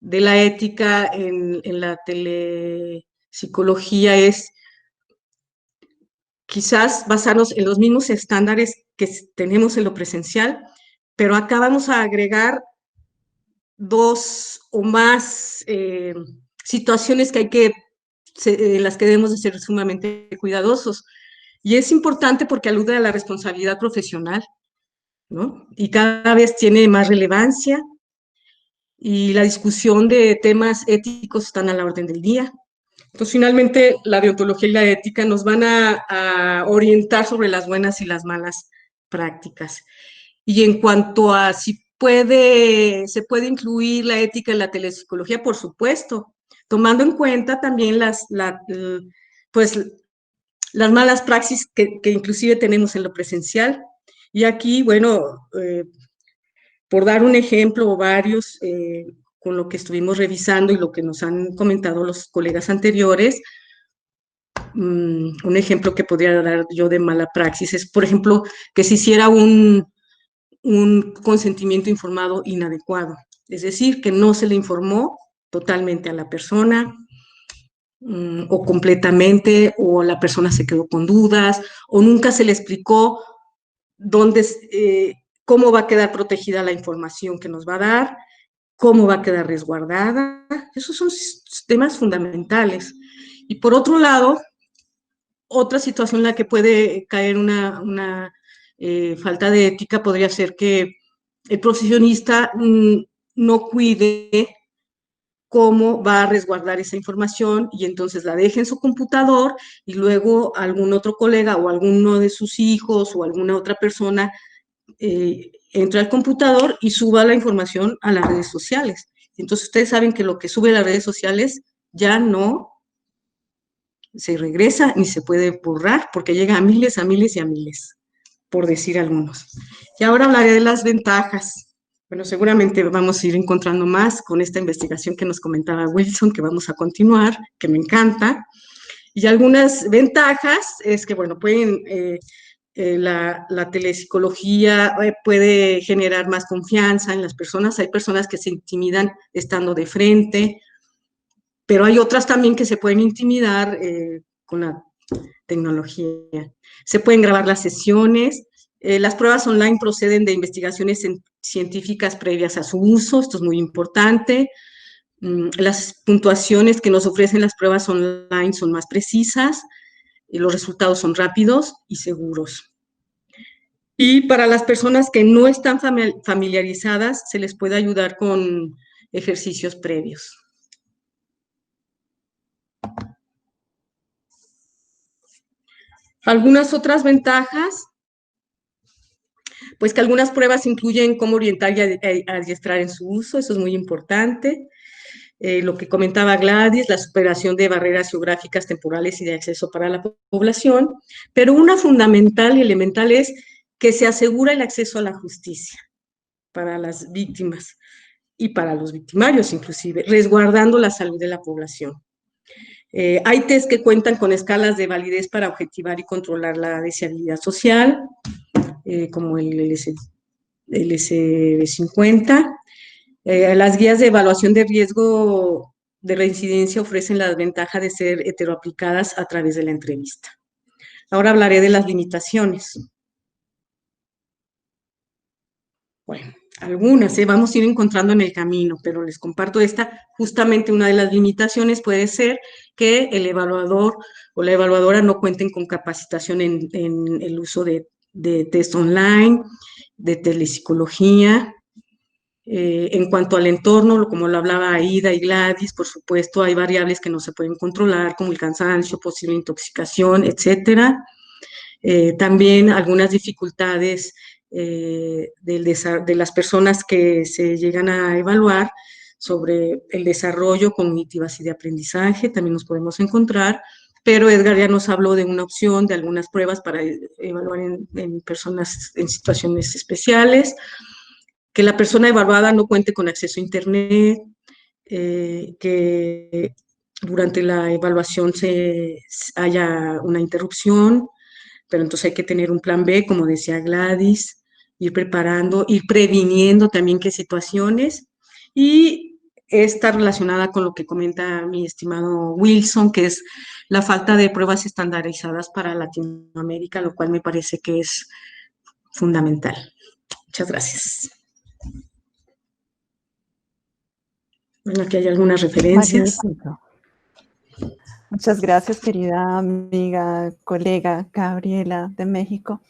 la ética en la telepsicología es quizás basarnos en los mismos estándares que tenemos en lo presencial, pero acá vamos a agregar 2 o más situaciones en las que debemos de ser sumamente cuidadosos. Y es importante porque alude a la responsabilidad profesional, ¿no? Y cada vez tiene más relevancia y la discusión de temas éticos están a la orden del día. Entonces, finalmente, la deontología y la ética nos van a orientar sobre las buenas y las malas prácticas. Y en cuanto a si se puede incluir la ética en la telepsicología, por supuesto, tomando en cuenta también las malas praxis que inclusive tenemos en lo presencial. Y aquí, bueno, por dar un ejemplo o varios, con lo que estuvimos revisando y lo que nos han comentado los colegas anteriores, un ejemplo que podría dar yo de mala praxis es, por ejemplo, que se hiciera un consentimiento informado inadecuado, es decir, que no se le informó totalmente a la persona, o completamente, o la persona se quedó con dudas, o nunca se le explicó cómo va a quedar protegida la información que nos va a dar, cómo va a quedar resguardada. Esos son temas fundamentales. Y por otro lado, otra situación en la que puede caer una falta de ética podría ser que el profesionista no cuide cómo va a resguardar esa información y entonces la deje en su computador y luego algún otro colega o alguno de sus hijos o alguna otra persona entra al computador y suba la información a las redes sociales. Entonces ustedes saben que lo que sube a las redes sociales ya no se regresa ni se puede borrar porque llega a miles y a miles, por decir algunos. Y ahora hablaré de las ventajas. Bueno, seguramente vamos a ir encontrando más con esta investigación que nos comentaba Wilson, que vamos a continuar, que me encanta. Y algunas ventajas es que, bueno, la telepsicología puede generar más confianza en las personas. Hay personas que se intimidan estando de frente, pero hay otras también que se pueden intimidar con la tecnología. Se pueden grabar las sesiones. Las pruebas online proceden de investigaciones científicas previas a su uso, esto es muy importante. Las puntuaciones que nos ofrecen las pruebas online son más precisas, y los resultados son rápidos y seguros. Y para las personas que no están familiarizadas, se les puede ayudar con ejercicios previos. Algunas otras ventajas, pues que algunas pruebas incluyen cómo orientar y adiestrar en su uso, eso es muy importante. Lo que comentaba Gladys, la superación de barreras geográficas, temporales y de acceso para la población, pero una fundamental y elemental es que se asegura el acceso a la justicia para las víctimas y para los victimarios inclusive, resguardando la salud de la población. Hay test que cuentan con escalas de validez para objetivar y controlar la deseabilidad social, como el LSD-50. Las guías de evaluación de riesgo de reincidencia ofrecen la ventaja de ser heteroaplicadas a través de la entrevista. Ahora hablaré de las limitaciones. Bueno, algunas, vamos a ir encontrando en el camino, pero les comparto esta. Justamente una de las limitaciones puede ser que el evaluador o la evaluadora no cuenten con capacitación en el uso de test online, de telepsicología. En cuanto al entorno, como lo hablaba Aida y Gladys, por supuesto, hay variables que no se pueden controlar, como el cansancio, posible intoxicación, etcétera. También algunas dificultades de las personas que se llegan a evaluar sobre el desarrollo cognitivas y de aprendizaje, también nos podemos encontrar, pero Edgar ya nos habló de una opción, de algunas pruebas para evaluar en personas en situaciones especiales, que la persona evaluada no cuente con acceso a Internet, que durante la evaluación haya una interrupción, pero entonces hay que tener un plan B, como decía Gladys, ir preparando, ir previniendo también qué situaciones, y está relacionada con lo que comenta mi estimado Wilson, que es la falta de pruebas estandarizadas para Latinoamérica, lo cual me parece que es fundamental. Muchas gracias. Bueno, aquí hay algunas referencias. Magnífico. Muchas gracias, querida amiga, colega Gabriela de México,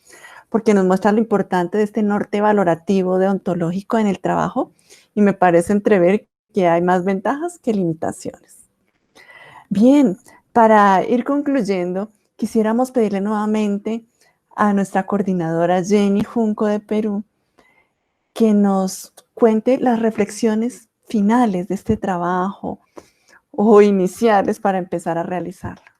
porque nos muestra lo importante de este norte valorativo deontológico en el trabajo, y me parece entrever que hay más ventajas que limitaciones. Bien, para ir concluyendo, quisiéramos pedirle nuevamente a nuestra coordinadora Jenny Junco de Perú que nos cuente las reflexiones finales de este trabajo o iniciales para empezar a realizarlo.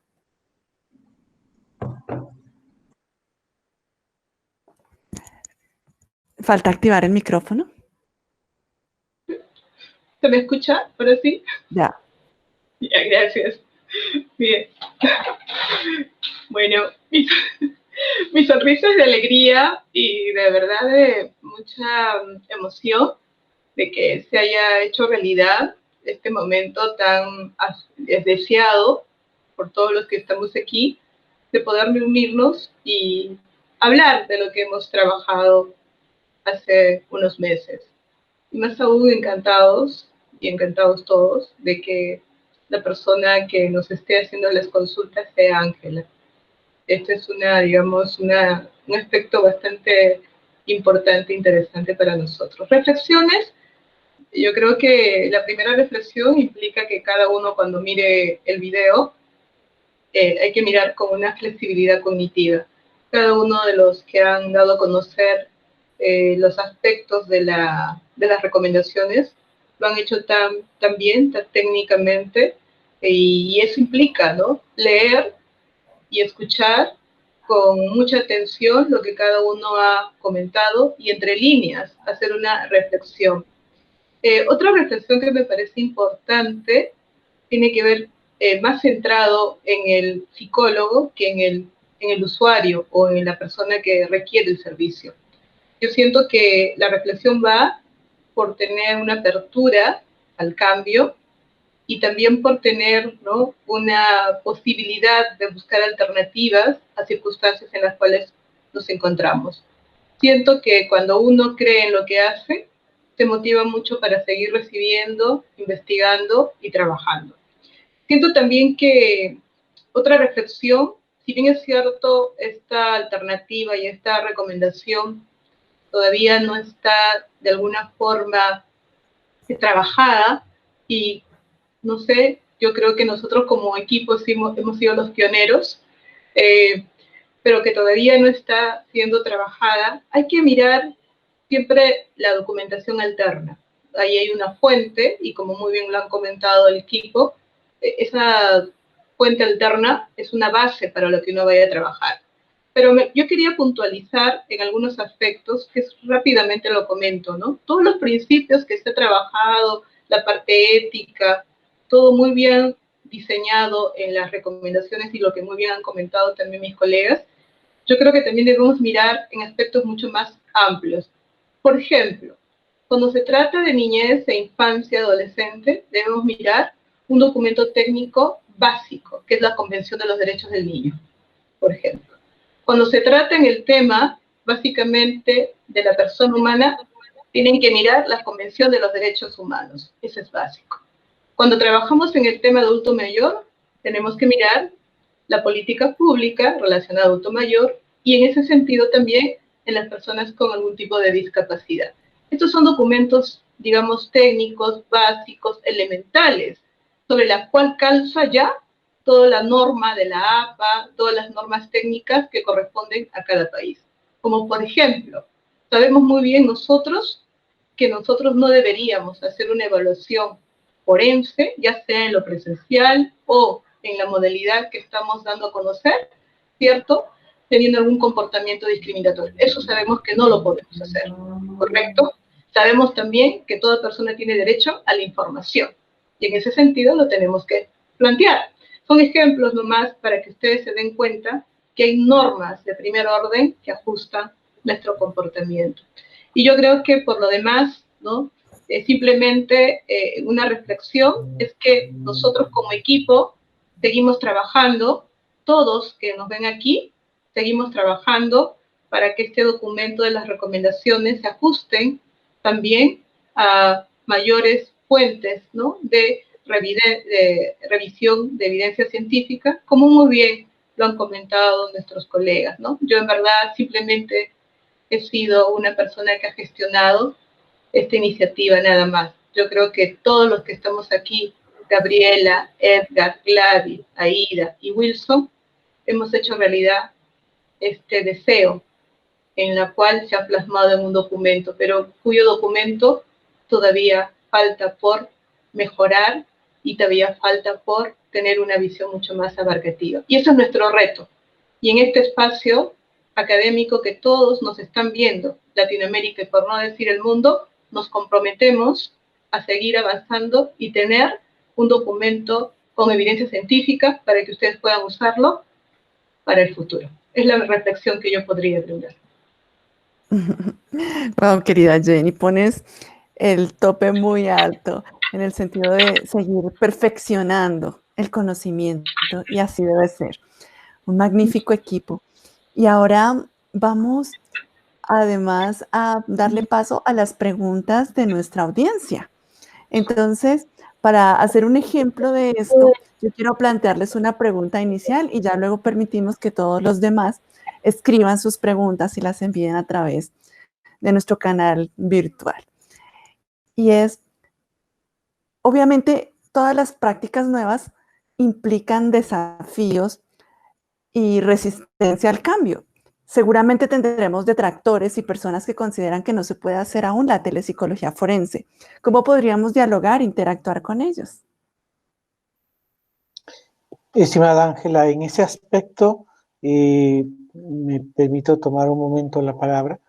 Falta activar el micrófono. ¿Se me escucha? ¿Ahora sí? Ya. Ya, gracias. Bien. Bueno, mi sonrisa es de alegría y de verdad de mucha emoción de que se haya hecho realidad este momento tan deseado por todos los que estamos aquí, de poder reunirnos y hablar de lo que hemos trabajado hace unos meses. Y más aún encantados y encantados todos de que la persona que nos esté haciendo las consultas sea Ángela. Este es digamos, un aspecto bastante importante, interesante para nosotros. Reflexiones. Yo creo que la primera reflexión implica que cada uno, cuando mire el video, hay que mirar con una flexibilidad cognitiva. Cada uno de los que han dado a conocer los aspectos de las recomendaciones lo han hecho tan bien, tan técnicamente, y eso implica, ¿no?, leer y escuchar con mucha atención lo que cada uno ha comentado y entre líneas hacer una reflexión. Otra reflexión que me parece importante tiene que ver más centrado en el psicólogo que en el usuario o en la persona que requiere el servicio. Yo siento que la reflexión va por tener una apertura al cambio y también por tener, ¿no?, una posibilidad de buscar alternativas a circunstancias en las cuales nos encontramos. Siento que cuando uno cree en lo que hace, se motiva mucho para seguir recibiendo, investigando y trabajando. Siento también que otra reflexión, si bien es cierto, esta alternativa y esta recomendación todavía no está de alguna forma trabajada, y no sé, yo creo que nosotros como equipo hemos sido los pioneros, pero que todavía no está siendo trabajada, hay que mirar siempre la documentación alterna. Ahí hay una fuente, y como muy bien lo han comentado el equipo, esa fuente alterna es una base para lo que uno vaya a trabajar. Pero yo quería puntualizar en algunos aspectos, que rápidamente lo comento, ¿no? Todos los principios que se ha trabajado, la parte ética, todo muy bien diseñado en las recomendaciones y lo que muy bien han comentado también mis colegas, yo creo que también debemos mirar en aspectos mucho más amplios. Por ejemplo, cuando se trata de niñez e infancia, adolescente, debemos mirar un documento técnico básico, que es la Convención de los Derechos del Niño, por ejemplo. Cuando se trata en el tema, básicamente, de la persona humana, tienen que mirar la Convención de los Derechos Humanos. Eso es básico. Cuando trabajamos en el tema de adulto mayor, tenemos que mirar la política pública relacionada al adulto mayor y en ese sentido también en las personas con algún tipo de discapacidad. Estos son documentos, digamos, técnicos, básicos, elementales, sobre la cual calza ya toda la norma de la APA, todas las normas técnicas que corresponden a cada país. Como por ejemplo, sabemos muy bien nosotros que nosotros no deberíamos hacer una evaluación forense, ya sea en lo presencial o en la modalidad que estamos dando a conocer, ¿cierto? Teniendo algún comportamiento discriminatorio. Eso sabemos que no lo podemos hacer, ¿correcto? Sabemos también que toda persona tiene derecho a la información y en ese sentido lo tenemos que plantear. Son ejemplos nomás para que ustedes se den cuenta que hay normas de primer orden que ajustan nuestro comportamiento. Y yo creo que por lo demás, ¿no? Simplemente una reflexión es que nosotros como equipo seguimos trabajando, todos que nos ven aquí, seguimos trabajando para que este documento de las recomendaciones se ajusten también a mayores fuentes, ¿no? de revisión de evidencia científica, como muy bien lo han comentado nuestros colegas, ¿no? Yo en verdad simplemente he sido una persona que ha gestionado esta iniciativa nada más. Yo creo que todos los que estamos aquí, Gabriela, Edgar, Gladys, Aida y Wilson, hemos hecho realidad este deseo en la cual se ha plasmado en un documento, pero cuyo documento todavía falta por mejorar y todavía falta por tener una visión mucho más abarcativa. Y eso es nuestro reto. Y en este espacio académico que todos nos están viendo, Latinoamérica y por no decir el mundo, nos comprometemos a seguir avanzando y tener un documento con evidencia científica para que ustedes puedan usarlo para el futuro. Es la reflexión que yo podría brindar. Wow, querida Jenny, pones el tope muy alto en el sentido de seguir perfeccionando el conocimiento y así debe ser. Un magnífico equipo. Y ahora vamos además a darle paso a las preguntas de nuestra audiencia. Entonces, para hacer un ejemplo de esto, yo quiero plantearles una pregunta inicial y ya luego permitimos que todos los demás escriban sus preguntas y las envíen a través de nuestro canal virtual. Y es, obviamente, todas las prácticas nuevas implican desafíos y resistencia al cambio. Seguramente tendremos detractores y personas que consideran que no se puede hacer aún la telepsicología forense. ¿Cómo podríamos dialogar e interactuar con ellos? Estimada Ángela, en ese aspecto me permito tomar un momento la palabra.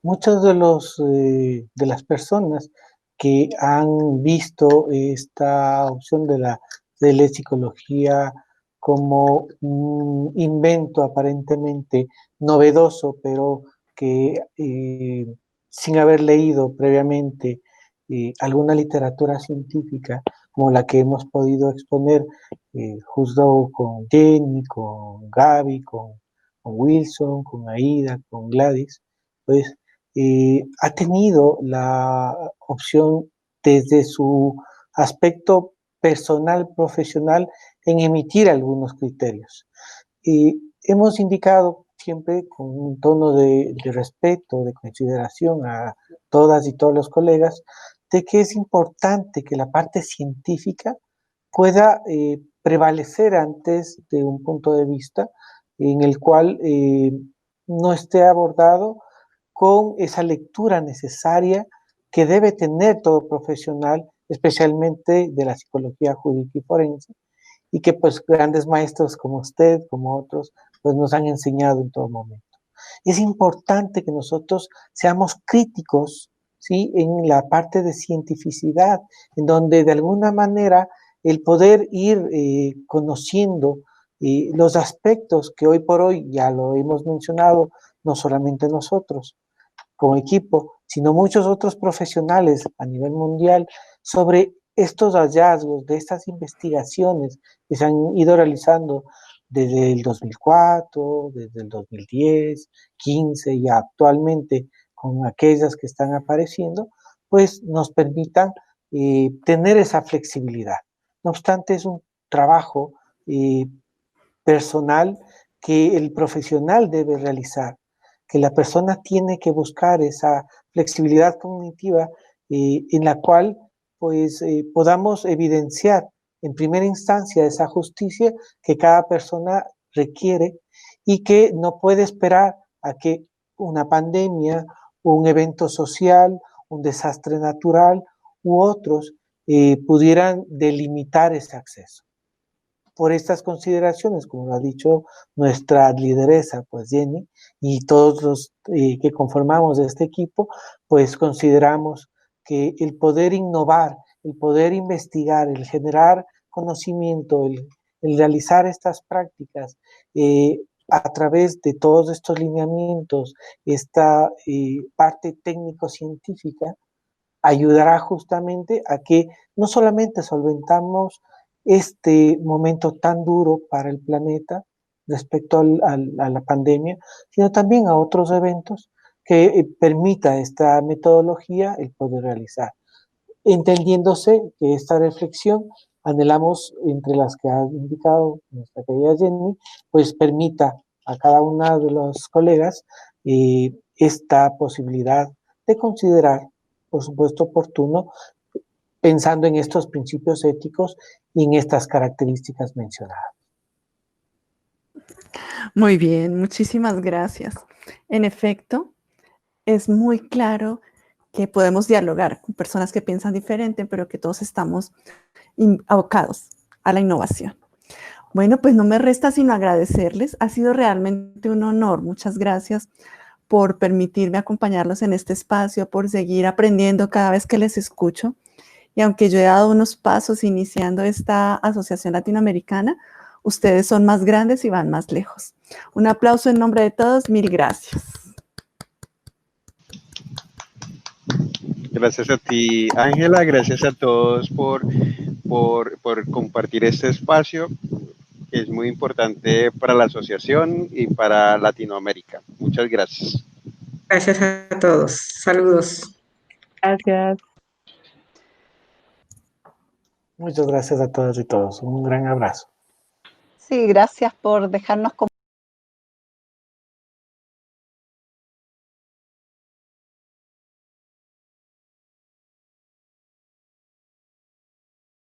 Muchos de las personas que han visto esta opción de la telepsicología como un invento aparentemente novedoso, pero que sin haber leído previamente alguna literatura científica como la que hemos podido exponer justo con Jenny, con Gaby, con Wilson, con Aida, con Gladys, pues ha tenido la opción desde su aspecto personal, profesional, en emitir algunos criterios. Hemos indicado siempre con un tono de respeto, de consideración a todas y todos los colegas, de que es importante que la parte científica pueda prevalecer antes de un punto de vista en el cual no esté abordado con esa lectura necesaria que debe tener todo profesional, especialmente de la psicología jurídica y forense, y que pues grandes maestros como usted, como otros, pues nos han enseñado en todo momento. Es importante que nosotros seamos críticos, ¿sí?, en la parte de cientificidad, en donde de alguna manera el poder ir conociendo los aspectos que hoy por hoy, ya lo hemos mencionado, no solamente nosotros como equipo, sino muchos otros profesionales a nivel mundial, sobre estos hallazgos, de estas investigaciones que se han ido realizando desde el 2004, desde el 2010, 15 y actualmente con aquellas que están apareciendo, pues nos permitan tener esa flexibilidad. No obstante, es un trabajo personal que el profesional debe realizar, que la persona tiene que buscar esa flexibilidad cognitiva en la cual pues podamos evidenciar en primera instancia esa justicia que cada persona requiere y que no puede esperar a que una pandemia, un evento social, un desastre natural u otros pudieran delimitar ese acceso. Por estas consideraciones, como lo ha dicho nuestra lideresa, pues Jenny, y todos los que conformamos este equipo, pues consideramos que el poder innovar, el poder investigar, el generar conocimiento, el realizar estas prácticas a través de todos estos lineamientos, esta parte técnico-científica, ayudará justamente a que no solamente solventamos este momento tan duro para el planeta respecto a la pandemia, sino también a otros eventos que permita esta metodología el poder realizar. Entendiéndose que esta reflexión, anhelamos, entre las que ha indicado nuestra querida Jenny, pues permita a cada una de los colegas esta posibilidad de considerar, por supuesto, oportuno, pensando en estos principios éticos y en estas características mencionadas. Muy bien, muchísimas gracias. En efecto, es muy claro que podemos dialogar con personas que piensan diferente, pero que todos estamos abocados a la innovación. Bueno, pues no me resta sino agradecerles. Ha sido realmente un honor. Muchas gracias por permitirme acompañarlos en este espacio, por seguir aprendiendo cada vez que les escucho. Y aunque yo he dado unos pasos iniciando esta asociación latinoamericana, ustedes son más grandes y van más lejos. Un aplauso en nombre de todos. Mil gracias. Gracias a ti, Ángela. Gracias a todos por compartir este espacio, que es muy importante para la asociación y para Latinoamérica. Muchas gracias. Gracias a todos. Saludos. Gracias. Muchas gracias a todas y todos. Un gran abrazo. Sí, gracias por dejarnos